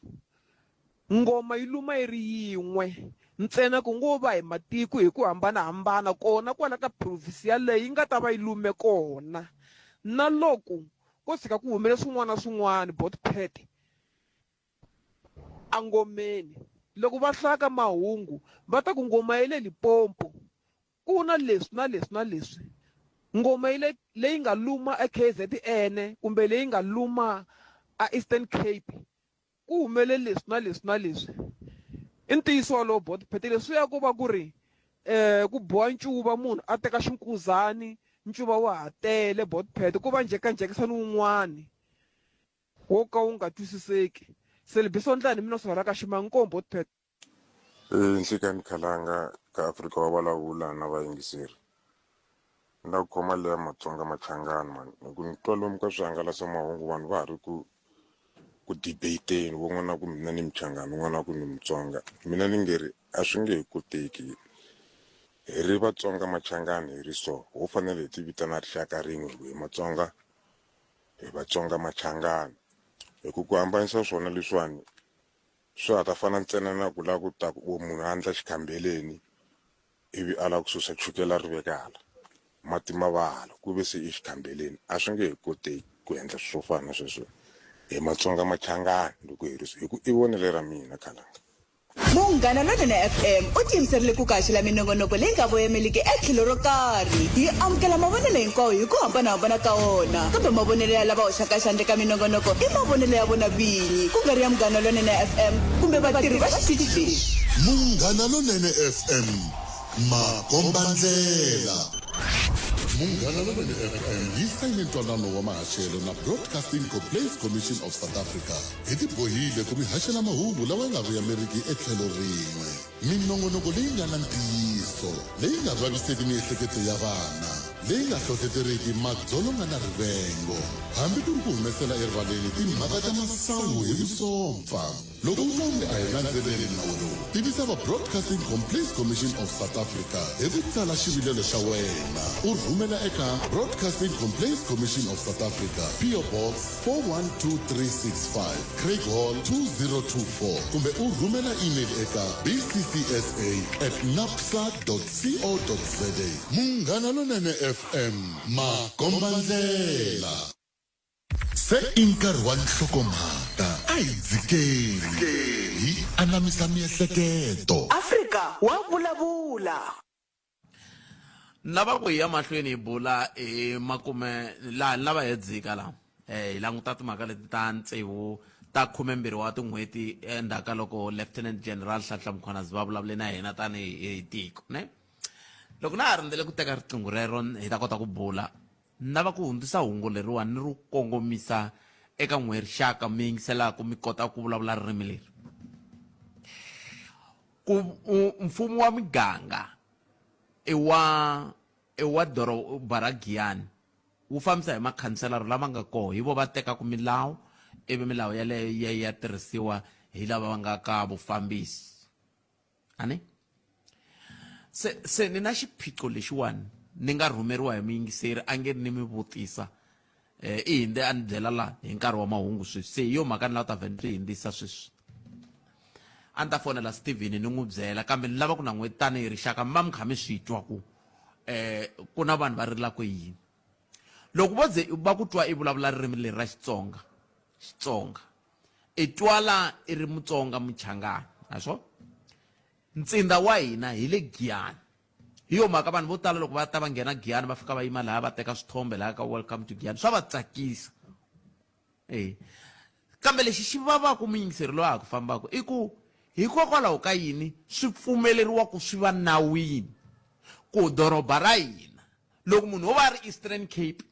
ngoma yi luma yi ri yin'we ntsena ku ngo va hi matiko hi ku hambanahambana kona kwala ka province yaleyi yi nga ta va yi lume kona na loko ko tshika ku humele swin'wana na swin'wana botpet a ngomeni loko va hlaka mahungu va ta ku ngoma yi le Limpopo ku na leswi na leswi na leswi ngoma yi leyi nga luma eKZN kumbe leyi nga luma a Eastern Cape ku humele leswi na leswi na leswi i ntiyiso walowo botpet leswi ya ku va ku ri ku boha ncuva munhu a teka xinkuzani ncuva wa ha tele botpet ku va njhekanjhekisani wun'wani wo ka wu nga twisiseki Celebiso Ndlani mina swara ka ximankombo botpet nhlikani khalanga ka Afrika wa vulavula na vayingiseri na ku khoma leya Matsonga Machangani mani ku ni twa lomu ka swihangalasamahungu vanhu va ha ri ku debateni wun'wana ku mina ni Mchangani wun'wana ku ni Mutsonga mina ni nge ri a swi nge hi koteki hi ri Vatsonga Machangani hi ri so ho fanele hi ti vitana rixaka rin'we hi Matsonga hi Vatsonga Machangani hi ku hambanisa swona leswiwani swi ha ta fana ntsena na ku lava ku ta ku munhu a endla xikhambeleni ivi a lava ku susa chukela ri veka hala mati ma va hala ku ve se i xikhambeleni a swi nge hi koteki ku endla swo fana na sweswo hi Matsonga Machangani loko hi ri hi ku i vonele ra mina khalanga Munghana Lonene FM u tiyimiserile ku kaxila minongonoko leyi nga voyameliki etlhelo ro karhi hi amukela mavonelo hinkwawo hi ku hambanahambana ka wona kambe mavonelo ya lava hoxaka xandla ka minongonoko i mavonelo ya vona vinyi ku nga ri ya Munghana Lonene FM kumbe vatirhi va xitichi lexi Munghana Lonene FM makombandlela Munghana Lonene FM yi sayine ntwanano wa mahachelo na Broadcasting Complaints Commission of South Africa hi tibohile ku mi haxela mahungu lawa nga voyameriki etlhelo rin'we minongonoko leyi nga na ntiyiso leyi nga vaviseki miehleketo ya vana leyi nga hlohloteriki madzolonga na rivengo hambi ku ri ku humesela erivaleni timhaka ta masangu hi vusompfa loko nhlawulo a hi landzeleli nawu lowu tivisa va Broadcasting Complaints Commission of South Africa hi ku tsala xivilelo xa wena u rhumela eka Broadcasting Complaints Commission of South Africa PO Box 412365 Craig Hall 2024 kumbe u rhumela email eka bccsa@napsa.co.za Munghana Lonene FM makombandlela se inkarhi wa nhlokomhaka a hi dzikeli hi anamisa miehleketo Afrika wa vulavula lava ku hi ya mahlweni hi bula hi makume laha lava hi dzika laha hi languta timhaka leti ta tsevu ta 12 wa tin'hweti endzhaku loko Lieutenant General Nhlanhla Mkhwanazi va vulavule na hina tanihi tiko ne loko na ha rindzele ku teka riqingho rero hi ta kota ku bula lava ku hundzisa hungu leriwa ni ri kongomisa eka n'we rixaka mi yingiselaka mi kota ku vulavula ririmi leri ku mfumo wa miganga i wa doroba ra Giyani wu fambisa hi makhanselara lama nga koho hi vo va tekaku milawu ivi milawu yaleyo ya tirhisiwa hi lava va nga ka vufambisi ani se ni na xiphiqo lexiwani ni nga rhumeriwa hi muyingiseri a nge ni mi vutisa i hinde a ni byela la hi nkarhi wa mahungu sweswi se hi yo mhaka ni lava ta vhela ni hindzisa sweswi a ni ta fonela Steven ni n'wi byela kambe ni lava ku na n'we tanihi rixaka mi va mi kha mi swi twa ku ku na vanhu va rilaka yini loko vo ze va ku twa i vulavula ririmi leri ra Xitsonga i twala i ri Mutsonga Muchangana naswo ntsinda wa hina hi le Giyani hi yo mhaka vanhu vo tala loko va ta va nghena Giyani va fika va yima laha va teka swithombe laha ka welcome to Giyani swa va tsakisa kambe lexi xi vavaka muyingiseri loyi a ku fambaka i ku hikokwalaho ka yini swi pfumeleriwa ku swi va nawini ku doroba ra hina loko munhu wo va ri Eastern Cape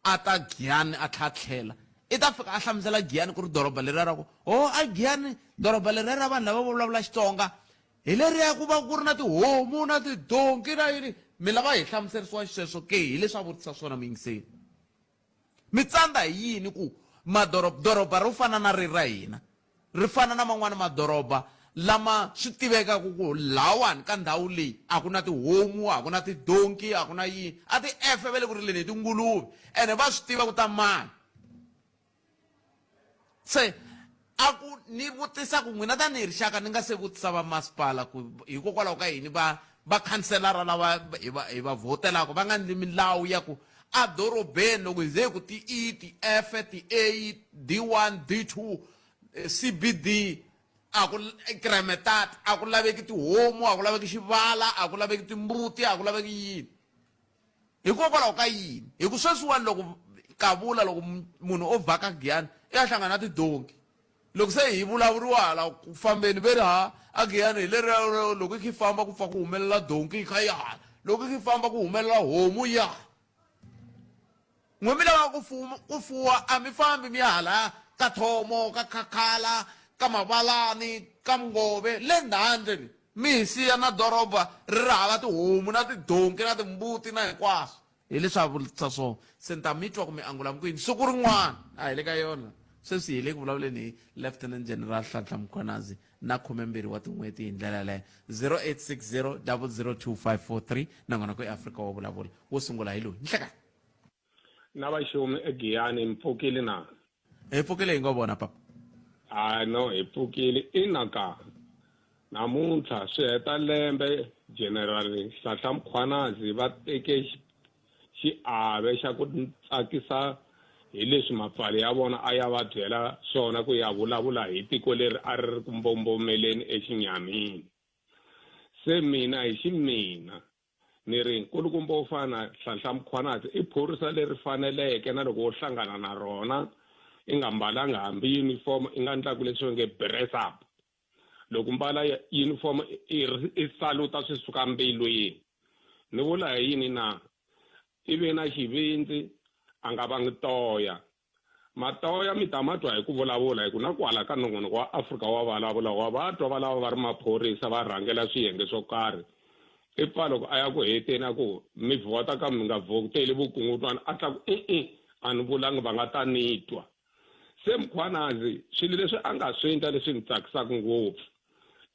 a ta Giyani a tlhatlhela i ta fika a hlamusela Giyani ku ri doroba leri ra ku a Giyani doroba leri ra vanhu lava vulavula Xitsonga hi leriya ku va ku ri na tihomu na tidonki na yini mi lava hi hlamuserisiwa sweswo ke hi leswi a vutisa swona muyingiseri mi tsandza hi yini ku doroba ro fana na ri ra hina ri fana na man'wana madoroba lama swi tivekaka ku lawani ka ndhawu leyi a ku na tihomu a ku na tidonki a ku na yini a ti efe ve le ku ri leni hi tinguluve ene va swi tiva ku ta mani se a ku ni vutisa ku n'wina tanihi rixaka ni nga se vutisa va masipala ku hikokwalaho ka yini va khanselara lava hi va votelaka va nga endli milawu ya ku a dorobeni loko hi ze ku ti-E ti-F ti-A D1 D2 CBD a ku Kremetat a ku laveki tihomu a ku laveki xivala a ku laveki timbuti a ku laveki yini hikokwalaho ka yini hi ku sweswiwani loko kavula loko munhu o vhaka Giyani i ya hlangana na tidonki loko se hi vulavuriwa hala ku fambeni ve ri a Giyani hi leri loko i kha i famba ku pfa ku humelela donki kha ya loko i kha i famba ku humelela homu ya n'we mi lava ku fuwa a mi fambi mi ya hala ka Thomo ka Khakhala ka Mavalani ka Mngove le ndhandle mi hi siya na doroba ri ri hava tihomu na tidonki na timbuti na hinkwaswo hi leswi a vutisa swona se ni ta mi twa ku mi angula mikwini siku rin'wana a hi le ka yona sweswi hi le ku vulavuleni hi Lieutenant General Nhlanhla Mkhwanazi na 12 wa tin'hweti hi ndlela leyo 0860 002543 nangona ku eAfrika wa vulavula wo sungula hi loyi Nhlekani na vaxomi eGiyani hi pfukile na hi pfukile hi ngo vona papa no hi pfukile inaka namuntlha swi heta lembe General Nhlanhla Mkhwanazi va teke xiave xa ku tsakisa hi leswi mapfali ya vona a ya va byela swona ku ya vulavula hi tiko leri a ri ku mbombomeleni exinyamini se mina hi ximina ni ri nkulukumba wo fana Nhlanhla Mkhwanazi i phorisa leri faneleke na loko wo hlangana na rona i nga mbalanga hambi uniform i nga ndlaku leswi nge dress up loko mbala uniform i saluta swi suka mbilwini ni vula hi yini na ivi na xivindzi a nga vangi toya matoya mi ta matwa hi ku vulavula hi ku na kwala ka nongonoko wa Afrika wa vulavula wa vatwa va lava va ri maphorisa va rhangela swiyenge swo karhi i pfa loko a ya ku heteni a ku mi vhota ka mi nga vhoteli vukungundwana a tla ku a ni vulangi va nga ta nitwa se Mkhwanazi swilo leswi a nga swi endla leswi ni tsakisaka ngopfu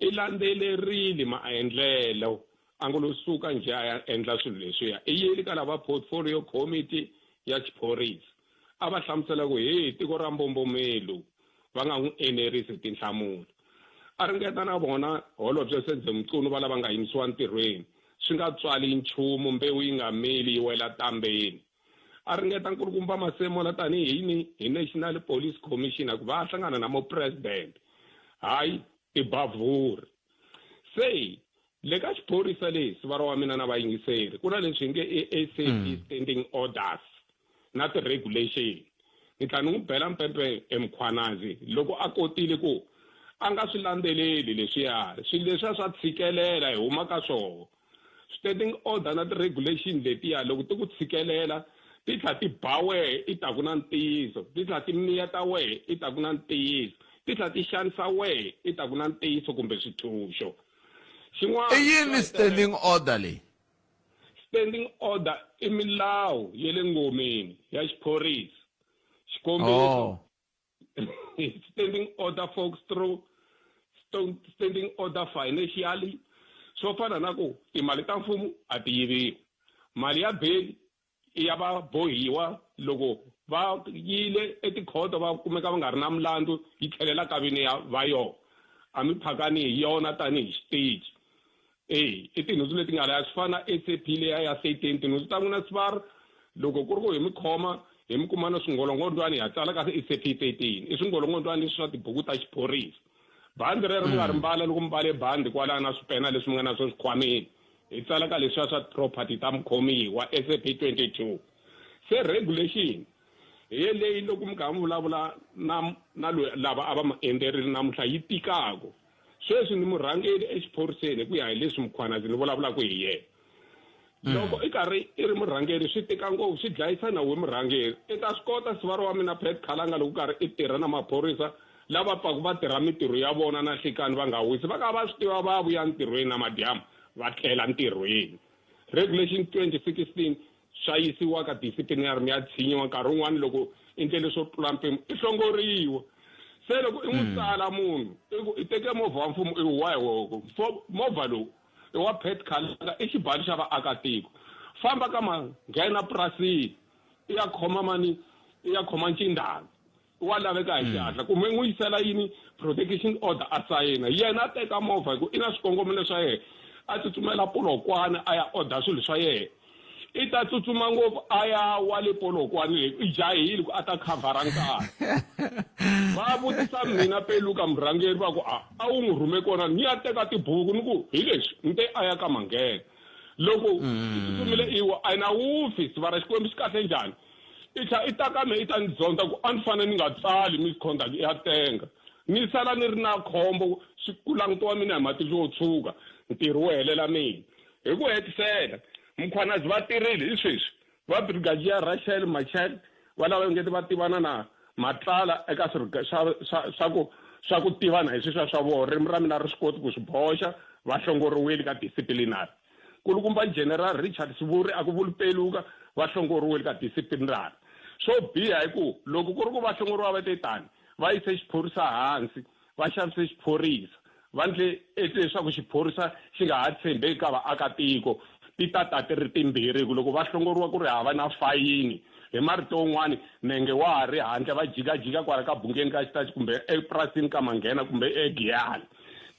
i landzelerile maendlelo a ngo lo suka nje a ya endla swilo leswiya i yeli ka lava portfolio committee ya xiphorisa a va hlamusela ku hi tiko ra mbombomelo va nga n'wi enerisi tinhlamulo a ringeta na vona holobye Senzimcunu va lava nga yimisiwa ntirhweni swi nga tswali nchumu mbewu yi nga mili yi wela tambeni a ringeta nkulukumba Masemola tanihi hi National Police Commissioner ku va hlangana na mupresident hayi i bavhuri se le ka xiphorisa lexi va ro wa mina na vayingiseri ku na leswi nge SAP standing orders na ti-regulation ni tla ni n'wi bela mpempe eMkhwanazi loko a kotile ku a nga swi landzeleli leswiya swilo leswiya swa tshikelela hi huma ka swona standing order na ti-regulation letiya loko ti ku tshikelela ti tlha ti ba wehe i ta ku na ntiyiso ti tlha ti miyeta wehe i ta ku na ntiyiso ti tlha ti xanisa wehe i ta ku na ntiyiso kumbe switshunxo xin'wana i yini standing order leyi standing order i milawu ya le ngomeni ya xiphorisa xikombiso standing order folks through standing order financially swo fana na ku timali ta mfumo a ti yiviwi mali ya beli i ya va bohiwa loko va yile etikhoto va kumeka va nga ri na milandzu yi tlhelela ka vini ya va yona a mi phakani hi yona tanihi xitichi I tinhundzu leti nga laya swi fana SAP leya ya Satan tinhundzu ta n'wina swi va ri loko ku ri ku hi mi khoma hi mi kuma na swingolongondwani ha tsala ka SAP 13 i swingolongondwani leswi swa tibuku ta xiphorisa bandi rero mi nga ri mbala loko mbale bandi kwala na swipena leswi mi nga na swo swikhwameni hi tsala ka leswiya swa property ta mukhomiwa SAP 22 se regulation hi leyi loko mi kha mi vulavula na lava a va ma enderile namuntlha yi tikako sweswi ni murhangeri exiphoriseni ku ya hi leswi Mkhwanazi ni vulavulaka hi yena loko i karhi i ri murhangeri swi tika ngopfu swi dlayisa na we murhangeri i ta swi kota sivara wa mina Pat Khalanga loko karhi i tirha na maphorisa lava paku va tirha mitirho ya vona na nhlikani va nga wisi va ka va swi tiva va vuya ntirhweni na madyambu va tlela ntirhweni regulation 2016 swa yisiwa ka disciplinary ya tshinyiwa nkarhi wun'wani loko i ndlele swo tlula mpimo i hlongoriwa se loko i n'wi tsala munhu i teke movha wa mfumo i huwa hi woko movha lowu i wa Pat Khalanga i xibalo xa vaakatiko famba ka manghena purasini i ya khoma mani i ya khoma ncindano wa laveka hi xihatla kumbe n'wi yisela yini protection order a sayina yena a teka movha hi ku i na swikongomelo swa yena a tsutsumela Polokwane a ya order swilo swa yena i ta tsutsuma ngopfu a ya wa le Polokwane i jahile ku a ta khavhara nkarhi va vutisa mina Peluka murhangeri va ku a wu n'wi rhume kona ni ya teka tibuku ni ku hi leswi ni te a ya ka manghena loko tsutsumile iwa a na wufi sivara xikwembu xi kahle njhani i ta ka me i ta ni dzonda ku a ni fanele ni nga tsali misconduct ya tenga ni sala ni ri na khombo swi ku langutiwa mina hi matihlo yo tshuka ntirho wo helela mina hi ku hetisela Mkhwanazi va tirhile hi sweswi va brigadier Rachel Machel va lava ngeti va tivana na matlala eka swa ku tivana hi sweswiya swa vona ririmi ra mina ri swi koti ku swi boxa va hlongoriwile ka disciplinary kulukumba General Richard Sivuri a ku vuli Peluka va hlongoriwile ka disciplinary swo biha hi ku loko ku ri ku va hlongoriwa va te tani va yise xiphorisa hansi va xavise xiphorisa va ndle leswaku xiphorisa xi nga ha tshembeki ka vaakatiko ti ta ti ri timbirhi ku loko va hlongoriwa ku ri hava na fayini hi marito un'wani nenge wa ha ri handle va jikajika kwala ka bungeni ka xitachi kumbe epurasini ka manghena kumbe egiyani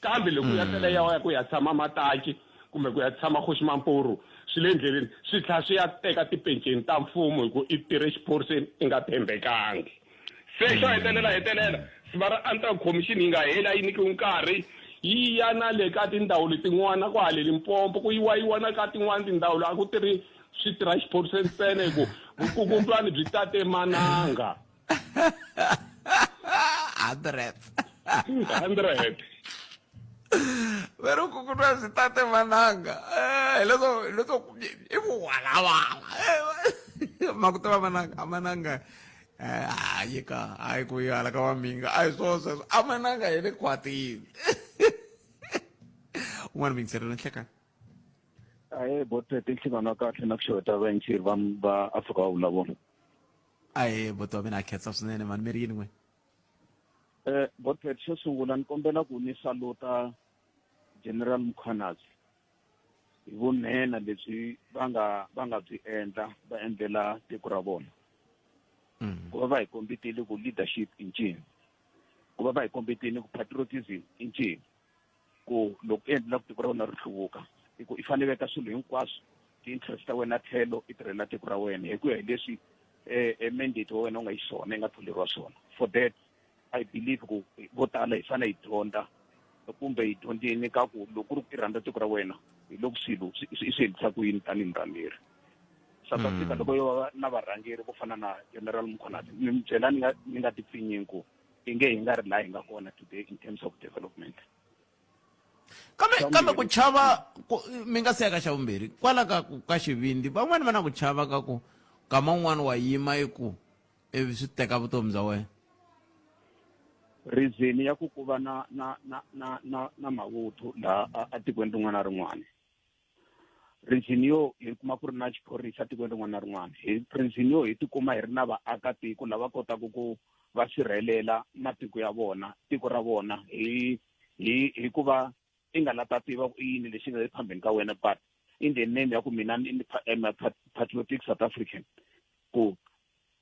kambe loko ya tele ya ku ya tshama Mataki kumbe ku ya tshama Kgoximampuru swi le ndleleni swi tlha swi ya teka tipenceni ta mfumo hi ku i tirhe xiphoriseni i nga tshembekangi se xo hetelela sivara anti commission yi nga hela yi nikiwe nkarhi yi ya na le ka tindhawu letin'wana ku haleli Mpompo ku yiwa na ka tin'wana tindhawu a ku tirhi swi tirha xiphoriseni ntsena hi ku vukungundzwani byi tate Mananga 100 Pero kukunwa byi tate Mananga hileswo i vuwalavala makutiva Mananga ayika ayi ku yala ka Waminga ayi sweswo a Mananga hi le khwatini un'wana mingiseri na nhlekani aye bote tinhlangano kahle na kuxota vainchiri va Afrika va vulavula aye bote wa mina a khetsa swinene mani mi ri yini n'we bote xo sungula ni kombela ku ni saluta General Mkhwanazi hi vunene leswi va nga byi endla va endlela tiko ra vona ku va hi kombetile ku leadership i ncini ku va hi kombetile ku patriotism i ncini ku loko endla ku tiko ra wena ri hluvuka i ku i fanele veka swilo hinkwaswo ti-interest ta wena tlhelo i tirhela tiko ra wena hi ku ya hi leswi mandate wa wena u nga yi swona i nga tholeriwa swona for that I believe ku vo tala hi fanele hi dyondza kumbe hi dyondzeni ka ku loko ku ri ku i rhandza tiko ra wena hi loko swilo swi endlisa ku yini tanihi murhangeri South Africa loko yo va na varhangeri vo fana na General Mkhwanazi ni mi byela ni nga tipfinyi ku hi nga ri laha hi nga kona today in terms of development kambe ku chava mi nga se ya ka xa vumbirhi kwala ka xivindi van'wani va na ku chava ka ku kama un'wana wa yima i ku ivi swi teka vutomi bya wena reason ya ku va na mavuthu laha a tikweni rin'wana na rin'wana reason yo hi kuma ku ri na xiphorisa tikweni rin'wana na rin'wana reason yo hi tikuma hi ri na vaakatiko lava kotaka ku va sirhelela matiko ya vona tiko ra vona hi ku va i nga lata tiva ku yini lexi nga phambeni ka wena but in the name ya ku mina I'm a patriotic South African ku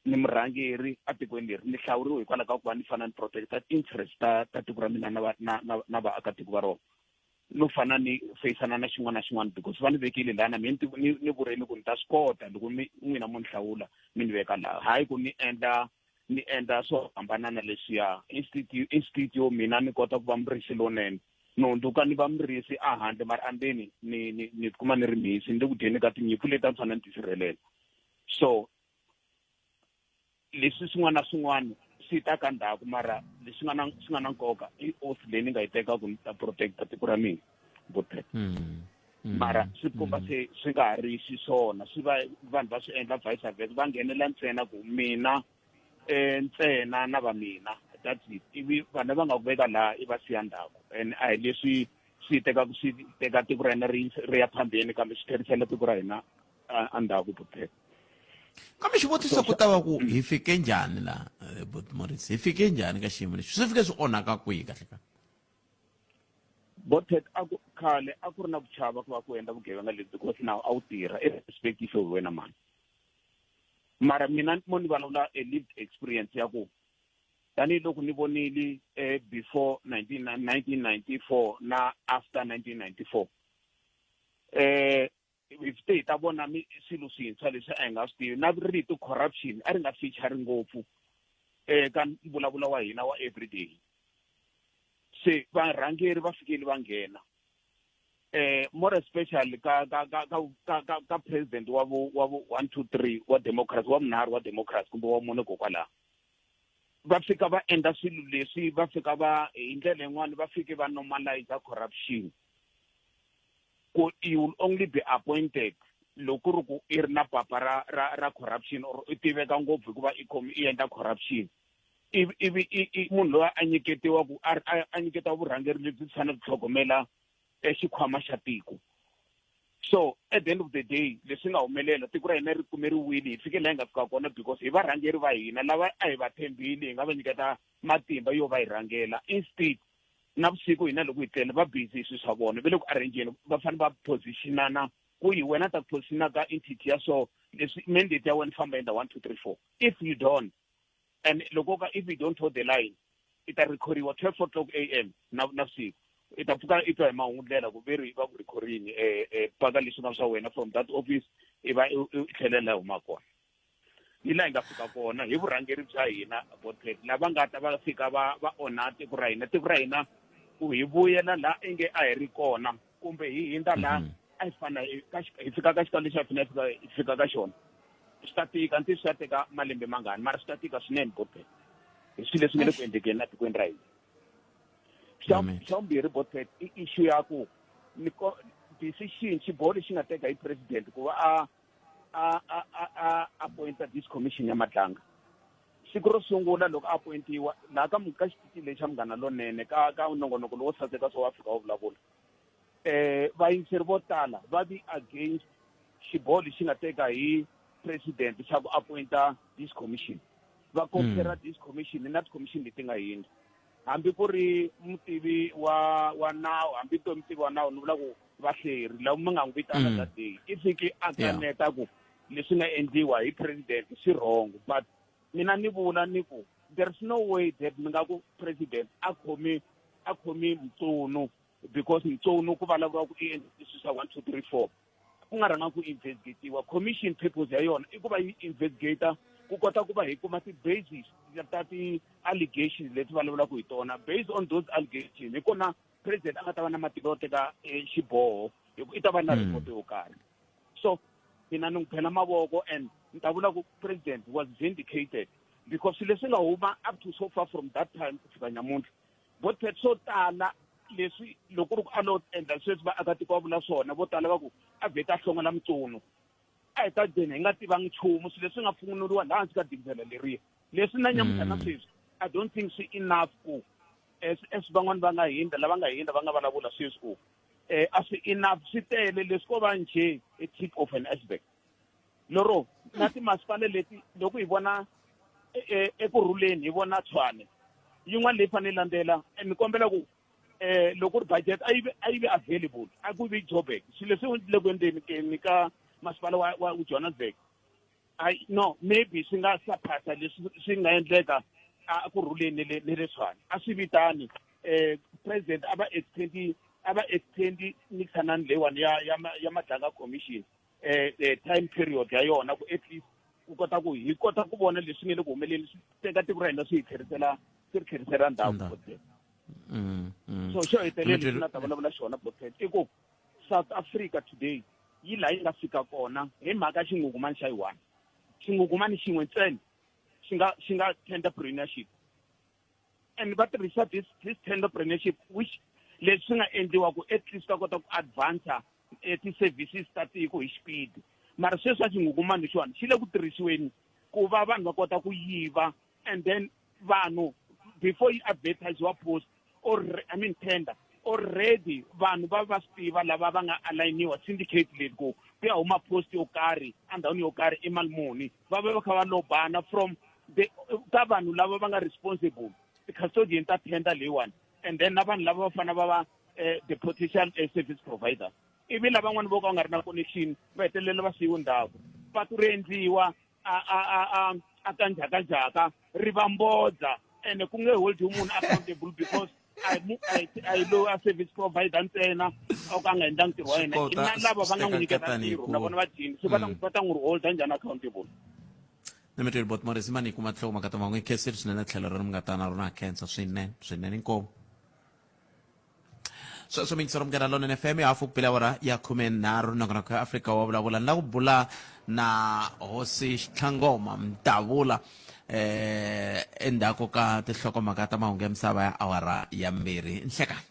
ni murhangeri a tikweni leri ni hlawuriwe hikwalaho ka ku va ni fana ni protecta interest ta tiko ra mina na vaakatiko va rona no fana ni faceana na xin'wana na xin'wana because va ni vekile lana mi ni vurile ku ni ta swi kota loko n'wina mo ni hlawula mi ni veka laha hayi ku ni endla swo hambana na leswiya institute yo mina ni kota ku va murisi lonene no nduka ni va murisi a handle mara andeni ni kuma ni ri mhisi ni le ku dyeni ka tinyimpfu leti ta tshwana ni tisirhelela so leswi swin'wana na swin'wana swi ta ka ndhaku mara leswi nga na nkoka i oath leyi ni nga yi teka ku ni ta protecta tiko ra mina Buddha mara swi komba se swi nga ha ri xiswona swi va vanhu va swi endla vice versa va nghenela ntsena ku mina ntsena na va mina that's it ivi vanhu va nga ku veka laha i va siya ndhaku and a hi leswi swi teka tiko ra hina ri ya phambeni kambe swi tlherisela tiko ra hina andhaku Buddha kambe xivutiso ku ta va ku hi fike njhani la Morris hi fike njhani ka xiyimo lexi swi fike swi onhaka kwihi kahle kahle Bothet khale a ku ri na vuchava ku va ku endla vugevenga lebyi because nawu a wu tirha irrespective of wena mani mara mina mo ni vulavula a lived experience ya ku tanihiloko ni vonile before 1994 na after 1994 if te ta vona swilo swintshwa leswi a hi nga swi tivi na rito corruption a ri nga feature ngopfu ka vulavula wa hina wa everyday se varhangeri va fikile va nghena more especially ka president wa 1 2 3 wa democracy wa vunharhu wa democracy kumbe wa mune kokwalaho va fika va endla swilo leswi va fika va hi ndlela yin'wana va fike va normalize corruption ku you will only be appointed loko ri ku i ri na papa ra corruption or i tiveka ngopfu hikuva i endla corruption ivi munhu loyi a nyiketiwa ku a nyiketa vurhangeri lebyi tshana ku tlhogomela xikhwama xa tiko so at the end of the day leswi nga humelela tiko ra hina ri kumeriwile hi fike laha hi nga fika kona because hi varhangeri va hina lava a hi va tshembile hi nga va nyiketa matimba yo va hi rhangela instead navusiku hina loko hi tlela va busy hi swilo swa vona va le ku arrangeni va fanele va positionana ku hi wena ta ku positiona ka entity ya so leswi mandate ya wena famba endla 1 2 3 4 if you don't and if you don't hold the line ita recordiwa 12 o'clock am navusiku ita pfuka ita hi mahungu ndlela ku veri va ku recordini paka leswi nga swa wena from that office i va i tlhelela huma kona hi laha hi nga fika kona hi vurhangeri bya hina Bothet lava nga ta va fika va onha tiko ra hina ku hi vuyela laha inge a hi ri kona kumbe hi hindza laha a hi fana hi fika ka xikalo lexi a fanele hi fika ka xona swi ta tika nti swi ta teka malembe mangani mara swi ta tika swinene Bothet hi swilo leswi nga le ku endlekeni na tikweni ra hina xa vumbirhi Bothet i issue ya ku decision xiboho lexi nga teka hi president ku va a appointa this commission ya matlanga siku ro sungula loko a appointiwa laha ka xititi lexi xa Munghana Lonene ka nongonoko lowo saseka South Africa wo vulavula vayingiseri vo tala va be against xiboho lexi nga teka hi president xa ku appointa this commission va compare this commission na commission leti nga hindza hambi ku ri mutivi wa nawu hambi to mutivi wa nawu ni vula ku vahleri lava mi nga n'wi vitana that day i fike a kaneta ku leswi nga endliwa hi president swi wrong but mina ni vula ni ku there is no way that mi nga ku president a khomi Mtsunu because Mtsunu ku vulavuriwa ku i endlisa swa 1 2 3 4 ku nga rhanga ku investigatiwa commission purpose ya yona i ku va yi investigator ku kota ku va hi kuma ti-basis ta ti-allegations leti vulavulaka hi tona based on those allegations hi kona president a nga ta va na matimba yo teka xiboho hi ku i ta va na report yo karhi so mina ni n'wi phela mavoko and ni ta vula ku president was vindicated because leswi nga huma up to so far from that time ku fika nyamuntlha Bothet swo tala leswi loko ri ku a lo endla sweswi vaakatiko va vula swona vo tala va ku a vheta hlongola Mtsunu a hi ta deni hi nga tivangi nchumu swilo leswi nga pfunuriwa laha hansi ka dikizela leriya leswi na nyamuntlha na sweswi I don't think swi enough ku as van'wana va nga hindza lava nga hindza va nga vulavula sweswi ku a swi enough swi tele leswi ko va njhe a tip of an iceberg loro na timasipala leti loko hi vona ekurhuleni hi vona Tshwane yin'wana leyi fanele landzela mi kombela ku loko ri budget a yi ve available a ku vi Joburg swilo leswi le ku endleni ka masipala wa Johannesburg no maybe swi nga saphasa leswi swi nga endleka a kurhuleni le Tshwane a swi vitani president aba extend aba extend nixanan lewan ya madlanga commission time period ya yona ku at least ku kota ku hi kota ku vona leswi nge le ku humeleli teka tiko ra hina swi tlherisela ndhawu so xo heteleli na ta vulavula xona Bucket i ku South Africa today yi la yi nga fika kona hi mhaka xingungumani xa yi1 xingungumani xin'we ntsena xi nga entrepreneurship and va tirhisa this entrepreneurship which leswi nga endliwa ku at least ka kota ku advance ti-services ta tiko hi speed mara sweswi xingungumani xiwani xi le ku tirhisiweni ku va vanhu va kota ku yiva and then vanhu before yi advertise post or tender already vanhu va stiva lava va nga aligniwa syndicate leti ku ya huma post yo karhi andhawini yo karhi i mali muni va kha va lobana from ka vanhu lava va nga responsible ti-custodian ta tender leyiwani and then na vanhu lava va fana va the potential service provider ivi lavan'wani vo ka va nga ri na connection va hetelele va siyiwe ndzhaku patu ri endliwa a ka njhakanjhaka ri va mbodza and ku nge hold munhu accountable because I lo a service provider ntsena o ka nga endla ntirho wa yena ina lava va nga n'wi nyiketa ntirho na vona va jini se va ta n'wi hold njhani accountable Nemeteri Botmore simani kuma tlhelo makata mangwe kese swinene tlhelo ro mungatana rona cancer swinene inkomo so mingisero mngana lona FM afu kupela wara ya 13 nakona ka Africa wa vulavula na ku bula na hosi Tlhangoma Mdavula endako ka tinhlokomhaka ta mahungu ya misava ya awara ya 2 nhlekani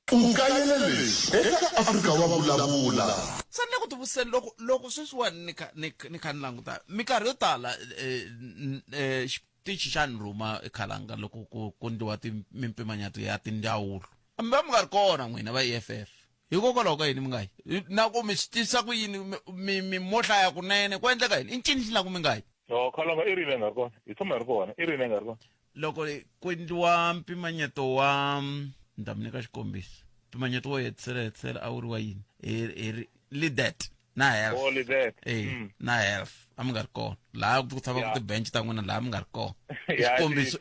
ukayelele eka Africa wa vulavula sanle ku tivuseni loko sweswiwani ni kha ni languta minkarhi yo tala xitichi xa Nruma ekhalanga loko ku ndiwa mimpimanyeto ya tindawulo mi va mi nga ri kona n'wina va EFF hikokwalaho ka yini mi nga yi na ku mi swi tisa ku yini mi mo hlaya kunene ku endleka yini i ncini xi laku mi nga yi khalanga i rile nga ri kona hi tshama hi ri kona i rile nga ri kona loko ku endliwa mpimanyeto wa ni ta mi nyika xikombiso mpimanyeto wo hetisela a wu ri wa yini lidet na health na health a mi nga ri kona laha ku tshama ku ti-bench ta n'wina laha mi nga ri kona i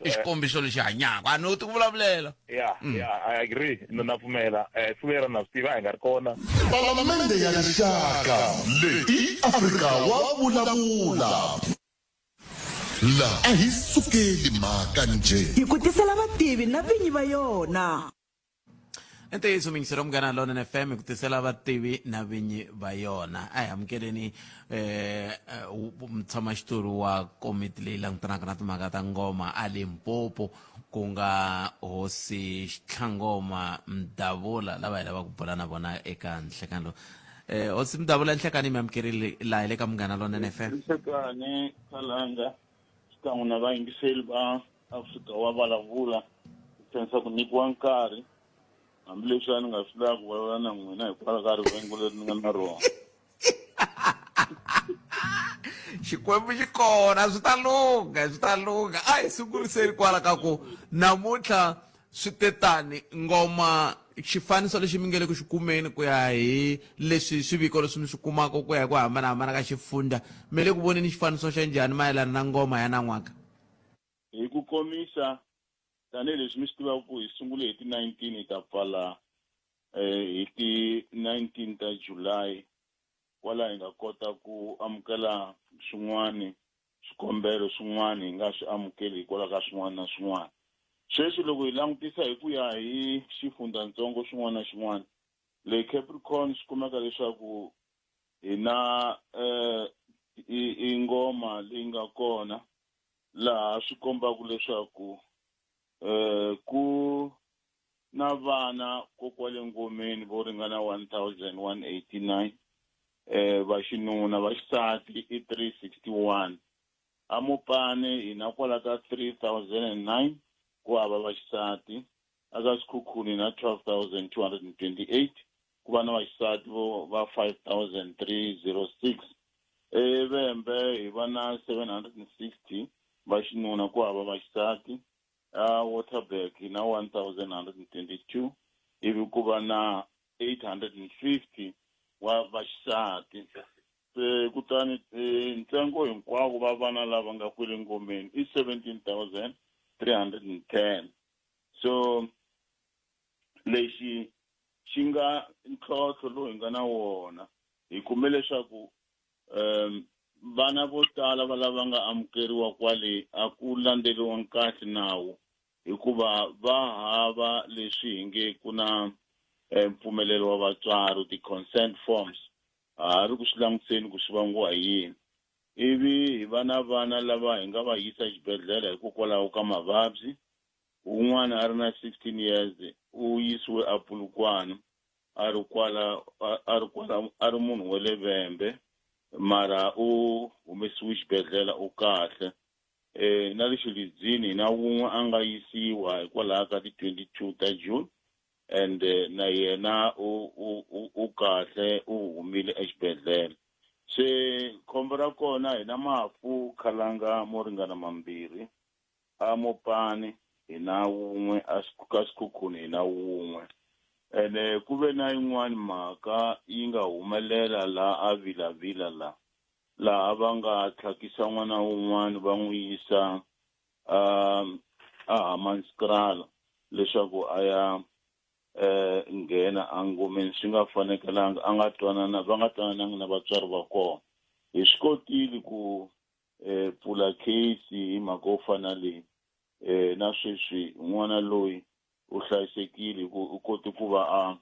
xikombiso lexi hanyaka a no ti ku vulavulela I agree na pfumela sivera na swi tiva a hi nga ri kona palamende ya rixaka leyi Africa wa vulavula la a hi sukeli mhaka nje hi ku tisela vativi na vinyi va yona Ntiyiso mingisero mngana lona FM ku tisela vativi na vinyi va yona a hi amukeleni mutshamaxitulu wa komiti leyi langutanaka na timhaka ta ngoma a Limpopo ku nga hosi Tlhangoma Mdavula lava hi lava ku bula na vona eka nhlekani lowu hosi Mdavula nhlekani mi amukerile laha le ka mngana lona FM nhlekani Khalanga xikan'we na vayingiseli va Africa wa vulavula khensa ku nyikiwa nkarhi hambileswi a ni nga swi lavi ku vulavula na n'wina hikwalaho ka rivengo leri ni nga na rona xikwembu xi kona swi ta lunga a hi sunguriseni kwala ka ku namuntlha swi tetani ngoma xifaniso lexi mi nge le ku xi kumeni ku ya hi leswi swiviko leswi mi swi kumaka ku ya hi ku hambanahambana ka xifundza mi le ku voneni xifaniso xa njhani mayelana na ngoma ya nan'waka hi ku komisa tanihileswi mi swi tivaka ku hi sungule hi ti-19 hi ta pfala hi ti-19 ta July kwala hi nga kota ku amukela swin'wani swikombelo swin'wani hi nga swi amukeli hikwalaho ka swin'wana na swin'wana sweswi loko hi langutisa hi ku ya hi xifundzantsongo xin'wana na xin'wana le Capricorn swi kumeka leswaku hi na i ngoma leyi nga kona laha swi kombaka leswaku ku na vana kokwale ngomeni vo ringana 1189 va xinuna va xisati i 361 amopane hi na kwala ka 3009 ku hava va xisati aka Sekhukhuni na 12228 ku va na va xisati va 5306 eVembe hi va na 760 va xinuna ku hava va xisati Waterberg hi na 1122 ivi ku va na 850 wa vaxisati kutani ntsengo hinkwavo va vana lava nga kwele ngomeni i 17,310 so lexi ntlhontlho lowu hi nga na wona hi kume leswaku vana vo tala va lava nga amukeriwa kwale a ku landzeriwa kahle nawu hikuva va hava leswi hi nge ku na mpfumelelo wa vatswari ti-consent forms a ri ku swi langutiseni ku swi vangiwa hi yini ivi hi va na vana lava hi nga va yisa exibedhlele hikokwalaho ka mavabyi un'wana a ri na 16 years u yisiwe a Polokwane a ri munhu wa le Vhembe mara u humesiwe xibedhlele u kahle na le Xilidzini na wun'we a nga yisiwa hikwalaho ka ti 22 ta June and na yena u kahle u humile exibedhlele se khombo ra kona hi na mafu Khalanga mo ringana mambirhi a Mopani hi na wun'we a Sekhukhune hi na wun'we ene ku ve na yin'wana mhaka yi nga humelela la a Vilavila laha va nga tlhakisa n'wana wun'wana va n'wi yisa a Hammanskraal leswaku a ya nghena a ngomeni swi nga fanekelanga va nga twanananga na vatswari va kona hi swi kotile ku pfula case hi mhaka yo fana leyi na sweswi n'wana loyi u hlayisekile u koti ku va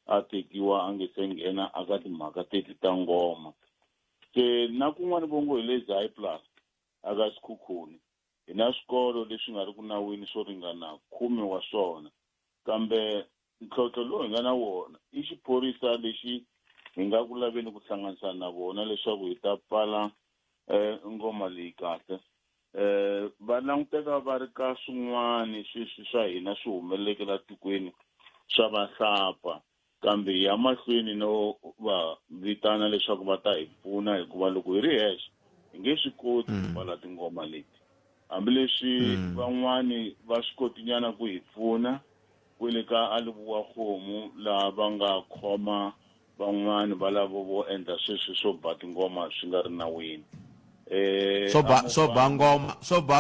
a tekiwa a nge se nghena aka timhaka teti ta ngoma se na kun'wana vongo hi le Zaaiplaas aka Sekhukhune hi na swikolo leswi nga ri ku nawini swo ringana 10 wa swona kambe ntlhontlho lowu hi nga na wona i xiphorisa lexi hi nga ku laveni ku hlanganisa na vona leswaku hi ta pfala ngoma leyi kahle va languteka va ri ka swin'wana sweswi swa hina swi humeleleke la tikweni swa vahlapfa kambe hi ya mahlweni no va vitana leswaku va ta hi pfuna hikuva loko hi ri hexe hi nge swi koti ku pfala tingoma leti hambileswi van'wani va swi kotinyana ku hi pfuna kwele ka Alibuwa Khomu laha va nga khoma van'wani va lavo vo endla sweswi swo ba tingoma swi nga ri nawini swo ba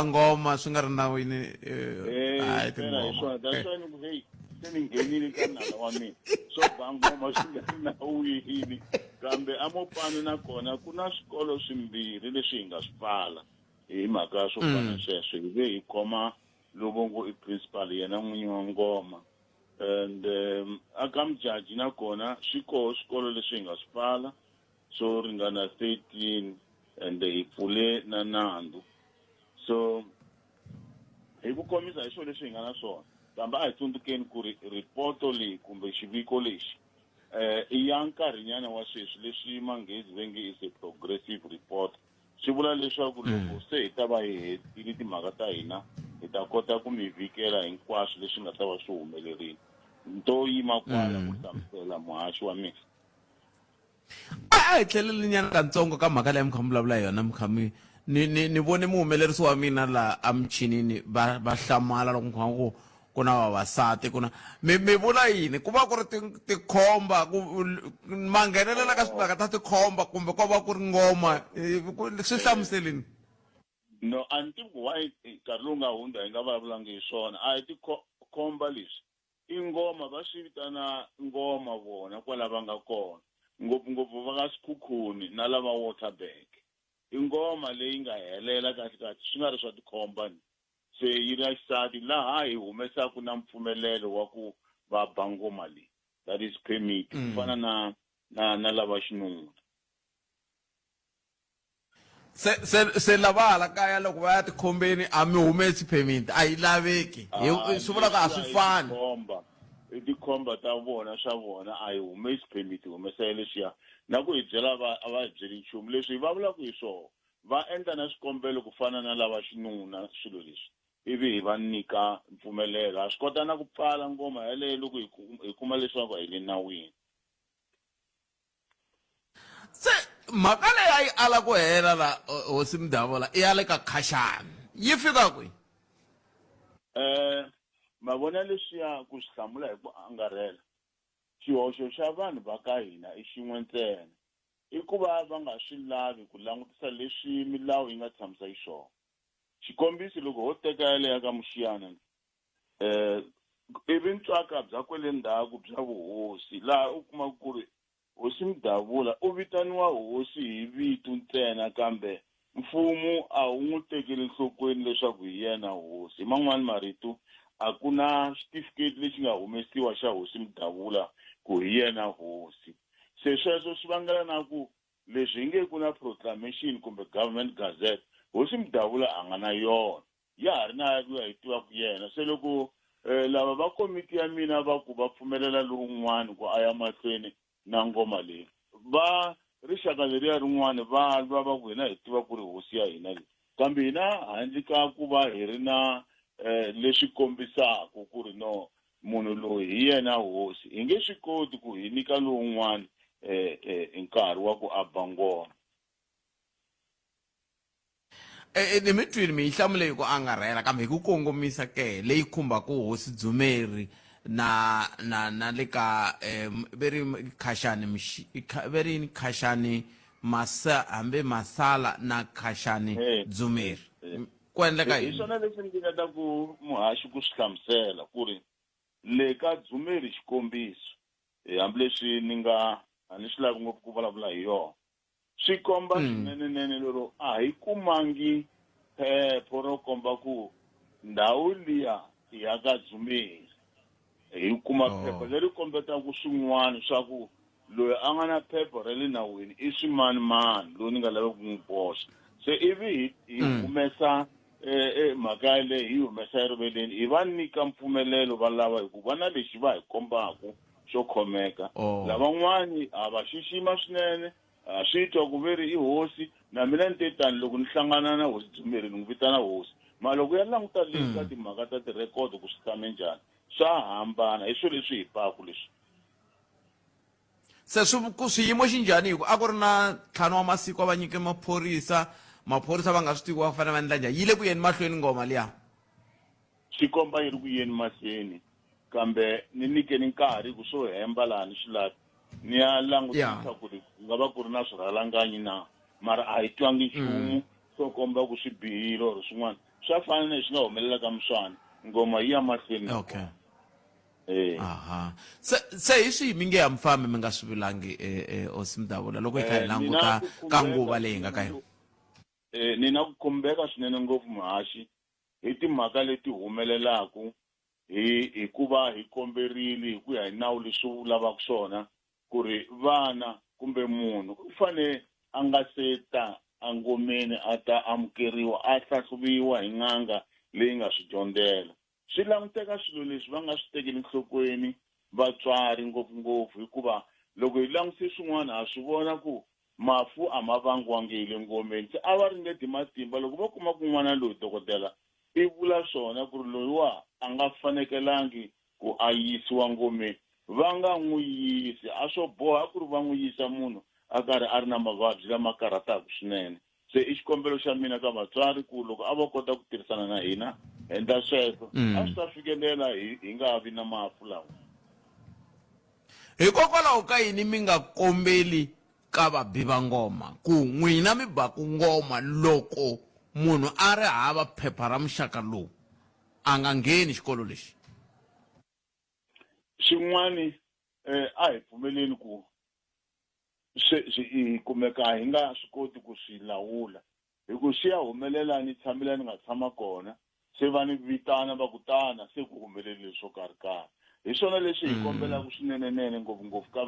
ngoma swi nga ri nawini hayi tingoma se ni nghenile ka nala wa mina swo ba ngoma swi nga ri nawini kambe a Mopani nakona ku na swikolo swimbirhi leswi hi nga swi pfala hi mhaka swo fana sweswo hi ve hi khoma lovo i principal yena n'winyi wa ngoma and aka Mjaji nakona swikolo leswi hi nga swi pfala swo ringana 13 and hi pfule na Nandzu so hi ku komisa hi swilo leswi hi nga na swona kambe a hi tsundzukeni ku ri ripoto leyi kumbe xiviko lexi i ya nkarhinyana wa sweswi leswi manghezi va nge is a progressive report swi vula leswaku loko se hi ta va hi hetile timhaka ta hina hi ta kota ku mi vikela hinkwaswo leswi nga ta va swi humelerile nto yima kwala ku hlamusela muhaxi wa mina hi tlhelele nyana katsongo ka mhaka leyi mi kha mi vulavula hi yona mi kha ni vone muhumelerisi wa mina laha a michinini va hlamala loko ku ku na vavasati ku na mi vula yini ku va ku ri tikhomba ma nghenelela ka timhaka ta tikhomba kumbe ko va ku ri ngoma swi hlamuselini no a ni tivi ku why nkarhi lowu nga hundza hi nga vulavulangi hi swona a hi tikhomba leswi i ngoma va swi vitana ngoma vona kwala va nga kona ngopfungopfu va ka Sekhukhune na lava Waterberg i ngoma leyi nga helela kahle swi nga ri swa tikhomba se yi ri xisati laha hi humesaka na mpfumelelo wa ku va ba ngoma leyi that is permit ku fana na lava xinuna se lava hala kaya loko va ya tikhombeni a mi humesi permit a yi laveki swi vula ku a swi fani i tikhomba ta vona swa vona a hi humesi permit hi humesela leswiya na ku hi byela a va hi byeli nchumu leswi hi va vulaka hi swona va endla na swikombelo ku fana na lava xinuna swilo leswi ivi hi va nyika mpfumelelo ha swi kota na ku pfala ngoma yaleyo loko hi kuma leswaku a hi le nawini se mhaka leyi a yi ala ku hela la hosi Mdavula i ya le ka Khashani yi fika kwihi mavona leswiya ku swi hlamula hi ku angarhela xihoxo xa vanhu va ka hina i xin'we ntsena i ku va nga swi lavi ku langutisa leswi milawu yi nga tshamisa hi swona xikombiso loko ho teka yaleya ka Muxiyana ivi ntswaka bya kwele ndzhaku bya vuhosi laha u kuma ku ri hosi Mdavula u vitaniwa hosi hi vito ntsena kambe mfumo a wu n'wi tekeli nhlokweni leswaku hi yena hosi. Hi man'wani marito a ku na certificate lexi nga humesiwa xa hosi Mdavula ku hi yena hosi. Se sweswo swi vangela na ku leswi hi nge ku na proclamation kumbe government gazette hosi Mdavula a nga na yona ya ha ri na ku ya hi tiva ku yena. Se loko lava va komiti ya mina va ku va pfumelela lowun'wani ku a ya mahlweni na ngoma leyi va rixaka leriya rin'wana va ku hina hi tiva ku ri hosi ya hina leyi kambe hina handle ka ku va hi ri na leswi kombisaka ku ri no munhu loyi hi yena hosi hi nge swi koti ku hi nyika lowun'wana nkarhi wa ku aba ngoma. Ni mi twini mi yi hlamule hi ku angarhela kambe hi ku kongomisa ke leyi khumbaka hosi Dzumeri na le ka veri khashani hambe Masala na khashani Dzumeri ku endleka hi swona leswi ndzi nga ta ku muhaxi ku swi hlamusela ku ri le ka Dzumeri xikombiso hambileswi ni swi lavi ngopfu ku vulavula hi yona swi komba swinenenene lero a hi kumangi phepho ro komba ku ndhawu liya ya ka Dzumeri hi kuma phepha leri kombetaka swin'wana swa ku loyi a nga na phepha ra le nawini i swimanimani loyi ni nga laveki ku n'wi boxa. Se ivi hi humesa mhaka leyi hi humesa eriveleni hi va nyika mpfumelelo va lava hi ku va na lexi va hi kombaka xo khomeka. Lavan'wani a va xixima swinene swi twa ku veri i hosi na mina ni te tani loko ni hlangana na hosi Dzumeri ni n'wi vitana hosi ma loko ya languta leyi ka timhaka ta tirekodo ku swi tshame njhani swa hambana hi swilo leswi hi paku leswi. Se swiyimo xi njhani hi ku a ku ri na ntlhanu wa masiku va nyike maphorisa va nga swi tivi va fanele va endla njhani yi le ku yeni mahlweni ngoma liya swi komba yi ri ku yeni mahlweni kambe ni nyikeni nkarhi ku swo hemba laha ni swi lavi ni ya langutisa ku ri nga va ku ri na swirhalanganyi na mara a hi twangi nchumu swo komba ku swi bihile or swin'wana swa fana na leswi nga humelela ka Muswana ngoma yi ya mahlweni. Okay. Aha. Se hi swihi mi nge ya mfambi mi nga swi vilangi hosi Mdavula loko hi kha hi languta ka nguva leyi nga ka yona. Ni na ku khumbeka swinene ngopfu muhaxi hi timhaka leti humelelaku hi ku va hi komberile hi ku ya hi nawu leswi wu lavaka swona ku ri vana kumbe munhu u fane a nga se ta angomeni a ta amukeriwa a hlahluviwa hi n'anga leyi nga swi dyondzela. Swi languteka swilo leswi va nga swi tekeli nhlokweni vatswari ngopfungopfu hikuva loko hi langutise swin'wana ha swi vona ku mafu a ma vangiwangi hi le ngomeni. Se a va ringeti matimba loko va kuma ku n'wana loyi dokodela i vula swona ku ri loyiwa a nga fanekelangi ku a yisiwa ngomeni va nga n'wi yisi a swo boha ku ri va n'wi yisa munhu a karhi a ri na mavabyi lama karhataka swinene. Se i xikombelo xa mina ka vatswari ku loko a va kota ku tirhisana na hina endla sweswo a swi ta fikelela hi nga vi na mafu lawa. Hikokwalaho ka yini mi nga kombeli ka vabiva ngoma ku n'wina mi baku ngoma loko munhu a ri hava phepha ra muxaka lowu a nga ngheni xikolo lexi? Swin'wani a hi pfumeleni ku swi kumeka hi nga swi koti ku swi lawula hi ku swi ya humelela ni tshamela ni nga tshama kona se va ni vitana va kutana se ku humelele leswo karhi hi swona leswi hi kombelaka swinenenene ngopfungopfu ka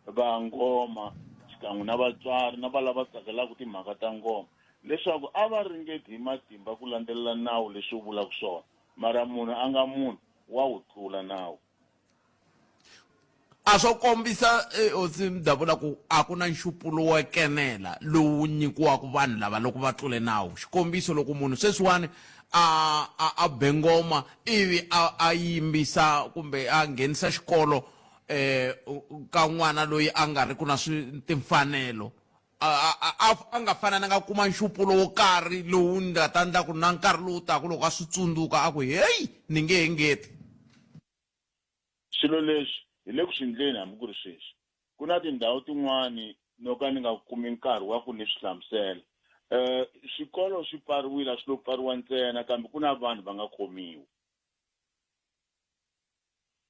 va ngoma xikan'we na vatswari na va lava tsakelaka timhaka ta ngoma leswaku a va ringeti hi matimba ku landzelela nawu leswi wu vulaka swona mara munhu a nga munhu wa wu tlula nawu. A swo kombisa hosi Mdavula ku a ku na nxupulo wo kenela lowu nyikiwaka vanhu lava loko va tlule nawu. Xikombiso loko munhu sweswiwani a bengoma ivi a yimbisa kumbe a nghenisa xikolo ka n'wana loyi a nga ri ku na timfanelo a nga fanananga kuma nxupulo wo karhi lowu nga ta endla ku na nkarhi lowu taka loko a swi tsundzuka a ku heyi ni nge he ngeti. Swilo leswi hi le ku swindleni hambi ku ri sweswi ku na tindhawu tin'wani no ka ni nga kumi nkarhi wa ku ni swi hlamusela. Swikolo swi pfariwile a swi lo pfariwa ntsena kambe ku na vanhu va nga khomiwi.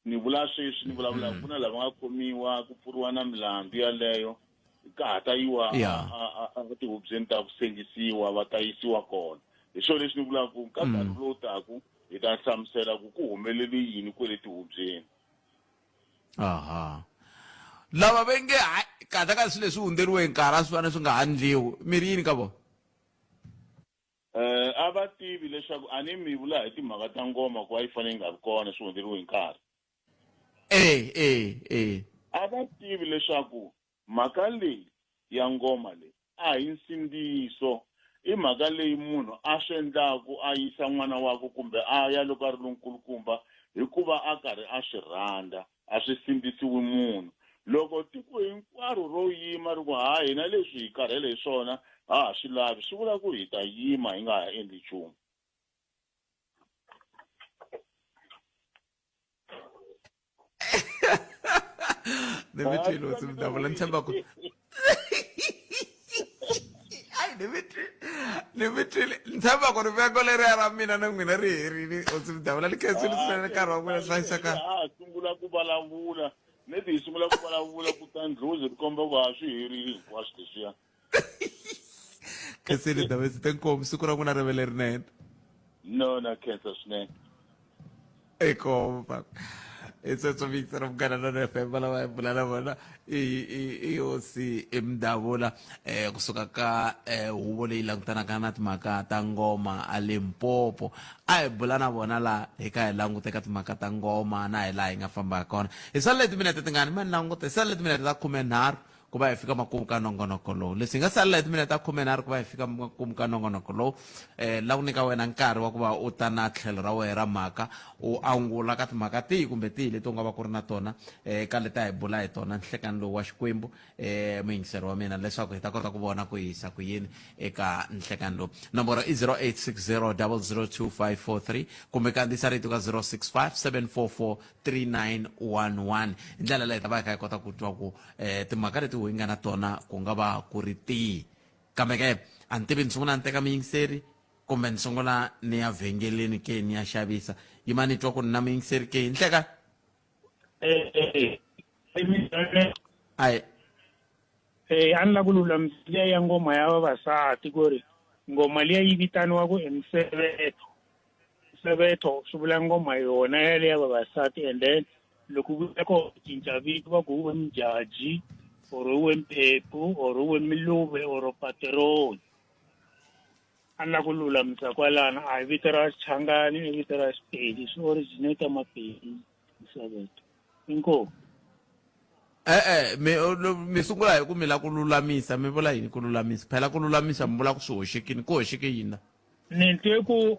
ni vula sweswi ni vulavula ku na lava nga khomiwa ku pfuriwa na milandzu yaleyo ka ha ta yiwa a tihubyeni ta kusengisiwa va ta yisiwa kona hi swona leswi ni vulaka ku ka nkarhi lowu taku hi ta hlamusela ku humelele yini kwele tihubyeni. Aha. Lava va nge kata ka swilo leswi hundzeriwe nkarhi swi vana swi nga handliwi miri yini ka vona? A va tivi leswaku a ni mi vula hi timhaka ta ngoma ku va yi fanele yi nga vi kona swi hundzeriwe hi nkarhi. A va tivi leswaku mhaka leyi ya ngoma leyi a hi nsindziso i mhaka leyi munhu a swi endlaku a yisa n'wana wakwe kumbe a ya loko a ri lonkulukumba hikuva a karhi a swi rhandza a swi sindzisiwi munhu. Loko tiko hinkwaro ro yima ri ku ha hina leswi hi karhele hi swona ha swi lavi swi vula ku hi ta yima hi nga ha endli nchumu. Dimitri was mdavula ntshemba ku Dimitri ntshemba ku ri veko leri ra mina na n'wina ri herile o mdavula li khensilisana nkarhi wa n'wina hlayisaka. Sungula ku vulavula leti hi sungula ku vulavula kutani ndlhuzi ri komba ku ha swi herile hinkwaswo leswiya. Khensile Davisi tenkomu siku ra n'wina rivele rinene. No na khensa swinene. Eko It's Victor of Canada FM bala bala bala si mdavula kusuka ka huvo leyi langutanaka na timhaka ta ngoma a Limpopo a hi bula na vona la hi ka hi languteka timhaka ta ngoma na hi laha hi nga famba kona hi sale timinete tingani mani languta hi sale timinete ta 13 ku va hi fika makumu ka nongonoko lowu leswi hi nga salela hi timinete ta 13 ku va hi fika makumu ka nongonoko lowu la ku nyika wena nkarhi wa ku va u ta na tlhelo ra wena ra mhaka u angula ka timhaka tihi kumbe tihi leti u nga va ku ri na tona ka leta hi bula hi tona nhlekani lowu wa Xikwembu muyingiseri wa mina leswaku hi ta kota ku vona ku hisa ku yini eka nhlekani lowu. Nomboro i 0860 002 kumbe kandziyisa rito ka 065 744 3911 hi ndlela leyi hi ta va hi kha hi kota ku twa ku timhaka leti hi nga na tona ku nga va ku ri tihi. Kambe ke a ni tivi ni sungula ni teka muyingiseri kumbe ni sungula ni ya vhengeleni ke ni ya xavisa yima ni twa ku ni na muyingiseri ke hi nhleka a ni la ku lulamisiya ya ngoma ya vavasati ku ri ngoma liya yi vitaniwa ku Msevetho swi vula ngoma yona yale ya vavasati and then loko vuya ko cinca vito va ku uwe Mjaji or uwe Mphephu or uwe Miluve or Pateroni a ni la ku lulamisa kwalana a hi vito ra Xichangani i vito ra Xipedi swi originate Mapedi Msevetho inkomu. mi sungula hi ku mi la ku lulamisa mi vula yini ku lulamisa phela ku lulamisa mi vula ku swi hoxekini ku hoxeke yini? Ni twe ku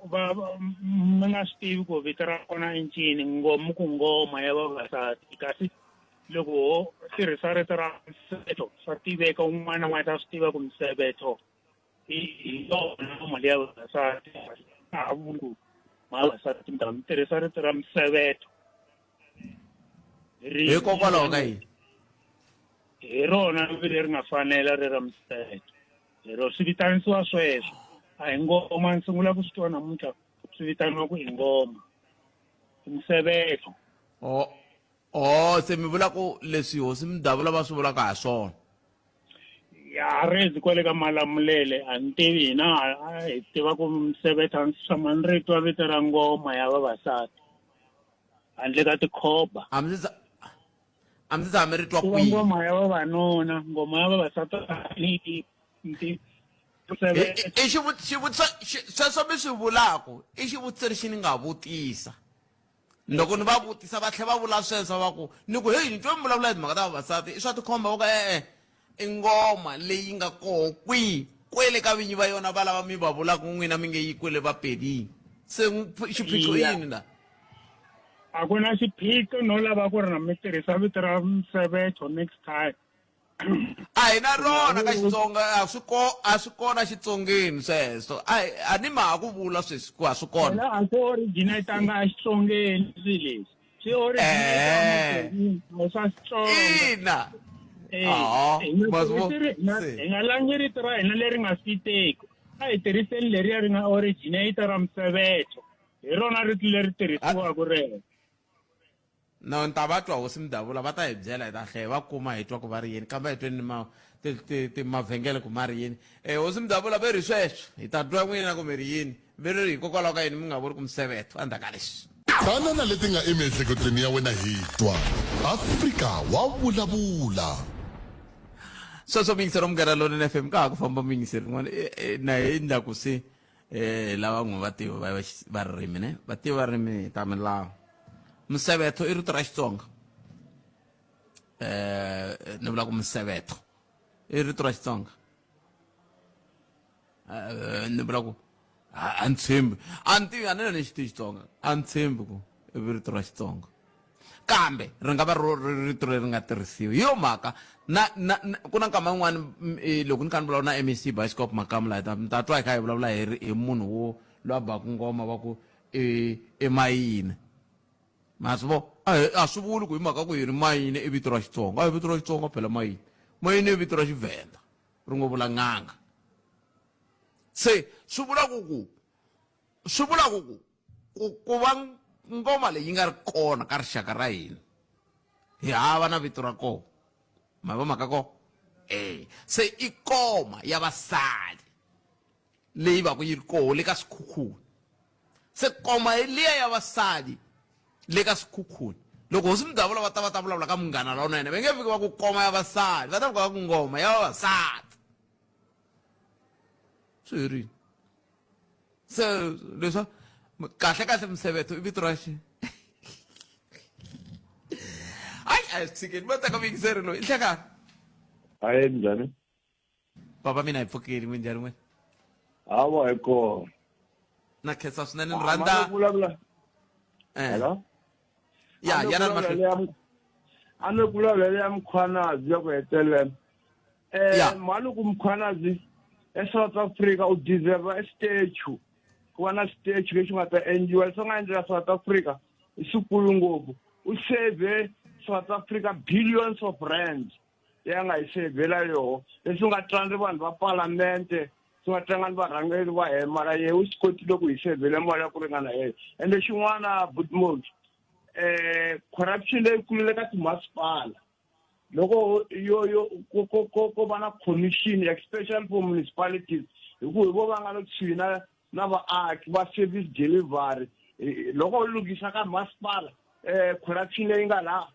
mi nga swi tivi ku vito ra kona i ncini ku ngoma ya vavasati kasi loko ho tirhisa rito ra Msevetho swa tiveka un'wana na un'wana ta swi tiva ku Msevetho hi yona ngoma leya vavasati a vungu vavasati mi ta mi tirhisa rito ra Msevetho hikokwalaho ka yini? Hi rona leri nga fanela ri ra Msevetho lero swi vitanisiwa sweswo a hi ngoma ni sungula ku swi twa namuntlha swi vitaniwa ku i ngoma Msevetho. Se mi vula ku leswi hosi Mdavula va swi vulaka ha swona ya rezi kwale ka Malamulele a ni tivi hina a hi tiva ku Msevetho a ni tshama ni ri twa vito ra ngoma ya vavasati handle ka tikhoba a mi ndzi tshame ri twa kwihi ngoma ya vavanuna ngoma ya vavasati sweswo mi swi vulaku i xivutiso lexi ni nga vutisa loko ni va vutisa va tlhela va vula sweswo va ku ni ku heyi ni twa mi vulavula hi timhaka ta vavasati i swa tikhomba va ka i ngoma leyi nga koho kwihi kwele ka vinyi va yona va lava mi va vulaka n'wina mi nge yi kwele vapedini se xiphiqo yini la a ku na xiphiqo no lava ku ri na mi tirhisa vito ra Msevetho next time a hi na rona ka Xitsonga a swi kona Xitsongeni sweswo a ni ma ku vula sweswi ku a swi kona a swi originatanga a Xitsongeni swi leswi swi originate swa Xitsonga hi nga langi rito ra hina leri nga fiteki a hi tirhiseni leriya ri nga originate ra Msevetho hi rona rito leri tirhisiwaka rero na nta va twa hosi Mdavula va ta hi byela hi ta hlaya va kuma hi twa ku va ri yini kambe hi tweni mavhengele ku ma ri yini hosi Mdavula ve ri sweswo hi ta twa n'wina ku mi ri yini ve ri hikokwalaho ka yini mi nga vuri ku Msevetho endzhaku ka leswi tanana leti nga emiehleketweni ya wena hi twa Afrika wa vulavula sweswo mingisero Munghana Lonene FM ka ha ku famba mingiseri rin'wana na hi endla ku se lava n'wi va tiva va ririmi ne va tiva ririmi ta milawu Msevetho i rito ra Xitsonga ni vula ku Msevetho i rito ra Xitsonga ni vula ku a ni tshembi a ni tivi a ni na ni Xitsonga a ni tshembi ku i rito ra Xitsonga kambe ri nga va rito leri nga tirhisiwi hi yo mhaka ku na nkama yin'wana loko ni kha ni vulavula na MEC Bioscope Makamu laha mi ta twa hi kha hi vulavula hi munhu wo loyi a baka ngoma va ku i mayini ma swi vo a swi vuli ku hi mhaka ku hi ri mayini i vito ra Xitsonga a hi vito ra Xitsonga phela mayini i vito ra Xivenda ri ngo vula n'anga se swi vula ku va ngoma leyi nga ri kona ka rixaka ra hina hi hava na vito ra kona ma va mhaka kona se i koma ya vasali leyi va ku yi ri koho le ka swikhukhuni se koma hi liya ya vasali le ka swikhukhuni loko hosi Mdavula va ta vulavula ka Munghana Lonene va nge fiki va ku koma ya vasali va ta vuka ku ngoma ya vavasati swi herini se leswa kahle Msevetho i vito ra xi ai tshikeni va teka mingiseri loyi i hlekani hayi njhani papa mina hi pfukeli mi njhani n'wina hawa hi kona na khensa swinene ni rhandza hello ya yana mahlweni a ni vulavulele ya Mkhwanazi ya ku hetelela maluku Mkhwanazi eSouth Africa u deserve a statue ku va na statue lexi nga ta endliwa leswi nga endlela South Africa i swikulu ngopfu u save South Africa billions of rands ya nga hi sevhela yoho leswi nga tlanga vanhu va palamente swi nga tlanga ni varhangeri va hina mara yehe u swi kotile ku hi sevhela mali ya ku ringana yena ende xin'wana Bootmos corruption leyikulu le ka timasipala loko ko va na commission especially for municipalities hi ku hi vo va nga le kusuhi na vaaki va service delivery loko u lunghisa ka masipala corruption leyi nga laha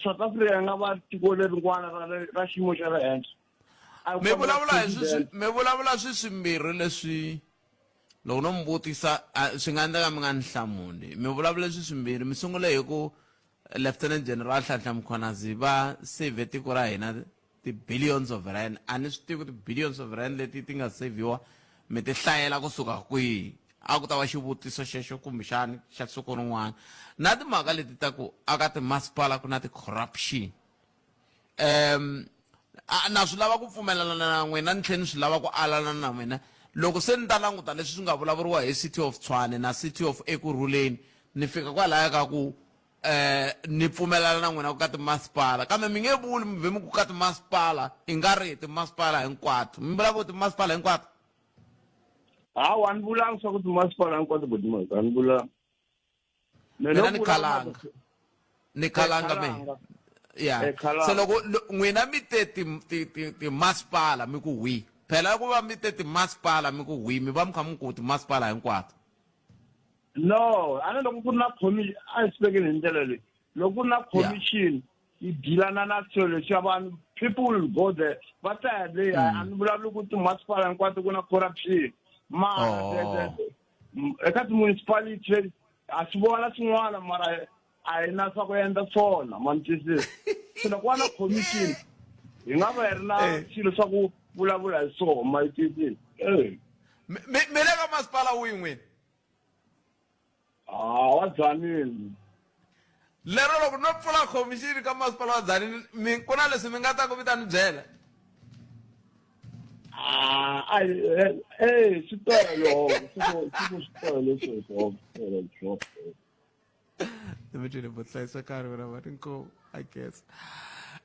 South Africa nga va tiko lerin'wana ra xiyimo xa le henhla mi vulavula swimbirhi leswi loko no mi vutisa swi nga endleka mi nga ni hlamuli mi vulavula swimbirhi mi sungule hi ku Lieutenant General Nhlanhla Mkhwanazi va save tiko ra hina ti-billions of rand a ni swi tivi ku ti-billions of rand leti ti nga saviwa mi ti hlayela kusuka kwihi a ku ta va xivutiso xexo kumbexani xa siku rin'wana na timhaka leti ta ku aka timasipala ku na ti-corruption na swi lava ku pfumelelana na n'wina ni tlhela ni swi lava ku alana na n'wina loko se ni ta languta leswi swi nga vulavuriwa hi City of Tshwane na City of Ekurhuleni ni fika kwalaya ka ku ni pfumelelana na n'wina ku ka timasipala kambe mi nge vuli mi vhe mi ku ka timasipala i nga ri timasipala hinkwato mi vulavula timasipala hinkwato hawa a ni vulanga swa ku timasipala hinkwato Bootmos a ni vulanga mina ni khalanga me ya se loko n'wina mi te timasipala mi ku hwi phela ku va mi te timasipala mi ku hwi mi va mi kha mi ku timasipala hinkwato no a ni loko ku ri na commission a hi sibekeni hi ndlela leyi loko ku ri na commission yi dilana na swilo leswi vanhu people will go there va ta ya leyi a ni vulavuli ku timasipala hinkwato ku na corruption mara eka timunicipality a swi vona swin'wana mara a hi na swa ku endla swona manitwisisi se loko va na commission hi nga va hi ri na swilo swa ku vulavula hi swona manitwisisi mi le ka masipala wihi n'wina wa Dzanini lero loko no pfula khomixini ka masipala wa Dzanini ku na leswi mi nga ta ku vita ni byela I guess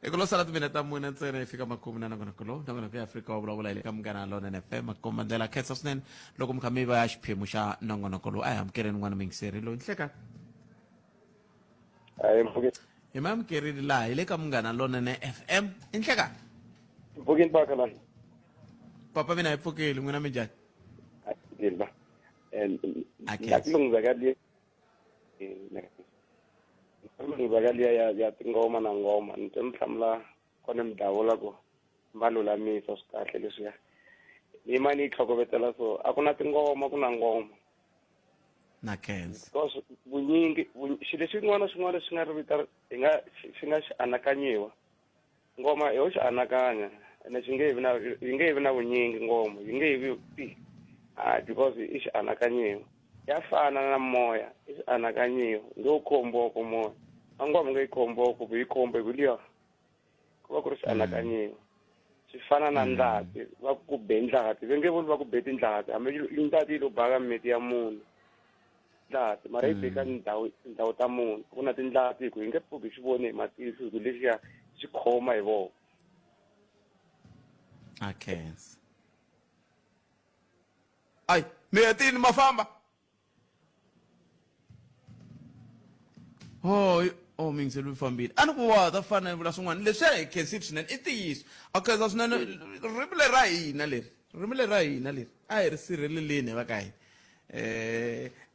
i ku lo sala timinete mune ntsena hi fika makumu na nongonoko lowu nongonoko ya Afrika wa vulavula hi le ka Munghana Lonene FM makomba ndlela khensa swinene loko mi kha mi va ya xiphemu xa nongonoko lowu a hi amukeleni n'wana mingiseri loyi ni hlekani hi mamukerile laha hi le ka Munghana Lonene FM inhleka mpfukini baka lani papa mina hi pfukile n'wina mi njhani dilba nakulungizakaliye nakulungizakaliya ya tingoma na ngoma ni twe mhlamula kone mdavula ku mbalulamisa swi kahle leswiya ni mani yi tlhokovetela so a ku na tingoma ku na ngoma na khensa because vunyingi xilo xin'wana na xin'wana lexi nga ri vita xi nga xi anakanyiwa ngoma yo xi anakanya ene xi nge vi na vunyingi ngoma yi nge vi because i xi anakanyiwa ya fana na moya i xi anakanyiwa nge u khomboko moya a ngoma nge yi khomboko yi khombe vuliya ku va ku ri xi anakanyiwa swi fana na ndlati va ku be ndlati ve nge vuli va ku be tindlati hambi ndlati yi lo baka mimiti ya munhu ndlati mara yi beka tindhawu ta munhu ku na tindlati hi ku yi nge pfuki xi voni hi matihlo hi ku lexiya xi khoma hi voko khensa ay mi hetini mafamba oh mi ngisele fambile a ni ku wa ta fana vula swin'wana leswi hi khensile swinene i ntiyiso a khensa swinene rimile ra hina leri a hi ri sirheleleni va ka hina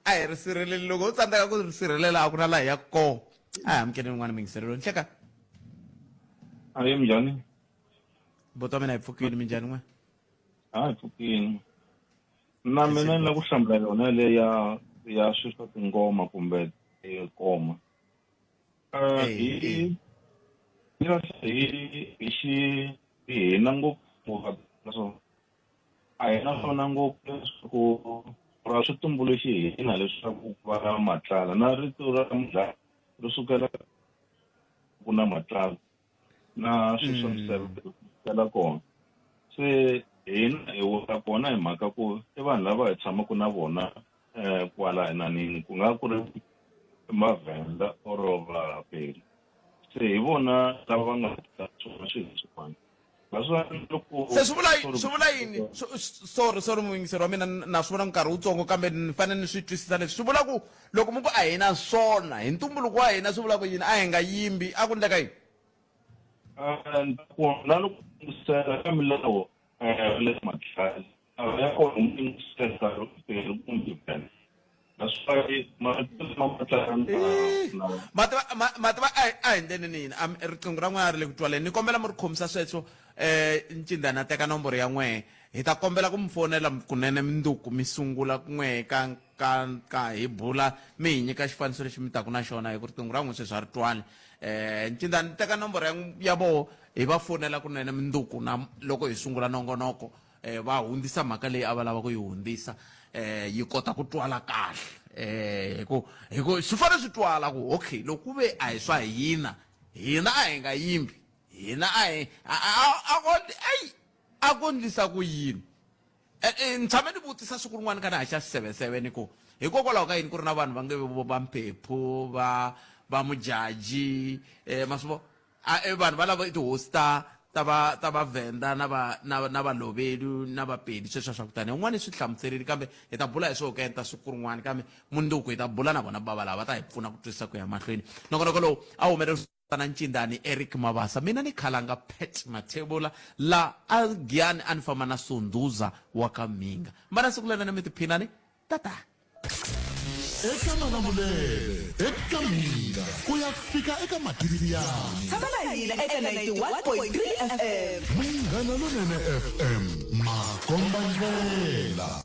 a hi ri sirheleli loko u tsandzeka ku ri sirhelela a ku na laha hi ya kona a hi amukeleni n'wana mi ngiselelo nhleka Aye mjani? Bota mina hi pfukile mi njhani n'we? Hi pfukile. Na mina ni la ku hlamula yona le ya swilo swa tingoma kumbe koma. Hi hina ngopfu so a hi na swona ngopfu ku ra switumbuluxi hi hina leswaku ku va matlala na rito ra mudlaya ro sukela ku na matlala na swisela kona se hina hi wona kona hi mhaka ku i vanhu lava hi tshamaka na vona kwala enanini ku nga ku ri mavhenda or vapeli se hi vona lava va nga ta swona swilo swin'wana se swi vula yini sorry muyingiseri wa mina na swi vona nkarhi wutsongo kambe ni fanele ni swi twisisa leswi swi vula ku loko mi ku a hi na swona hi ntumbuluko wa hina swi vula ku yini a hi nga yimbi a ku endleka yini na loko ngisela ka milawu le matlhari a ya kona ngisela pelo kumbe pelo that's why mativa a hi ndeni nini riqingho ra n'wina ri le ku twaleni ni kombela mi ri khomisa sweswo Ncindani a teka nomboro ya n'we hi ta kombela ku mi fonela kunene minduku mi sungula kun'we ka hi bula mi hi nyika xifaniso lexi mi taku na xona hi ku riqingho ra n'we sweswi a ri twali Ncindani teka nomboro ya vo hi va fonela kunene minduku na loko hi sungula nongonoko va hundzisa mhaka leyi a va lava ku yi hundzisa yi kota ku twala kahle hi ku swi fanele swi twala ku okay loko ku ve a hi swa hina a hi nga yimbi hina a ku ndlisa ku yini ni tshame ni vutisa siku rin'wana ka na ha xa 77 ku hikokwalaho ka yini ku ri na vanhu va nge va mpepho va mujaji masivo vanhu va lava tihosi ta vavhenda na valovelu na vapedi sweswo swa kutani un'wana i swi hlamuserile kambe hi ta bula hi swo kenta siku rin'wana kambe munduku hi ta bula na vona bava lava va ta hi pfuna ku twisisa ku ya mahlweni nongonoko lowu a humelerisa na Ncindani Eric Mabasa mina ni Khalanga Pet Mathebula la a Giyani a ni famba na Sunduza wa ka Minga mbana siku lena mi tiphinani tata eka Manamulele eka Minga ku ya fika eka Matiriyani tshama na hina eka 91.3 FM Munghana Lonene FM makomba ndlela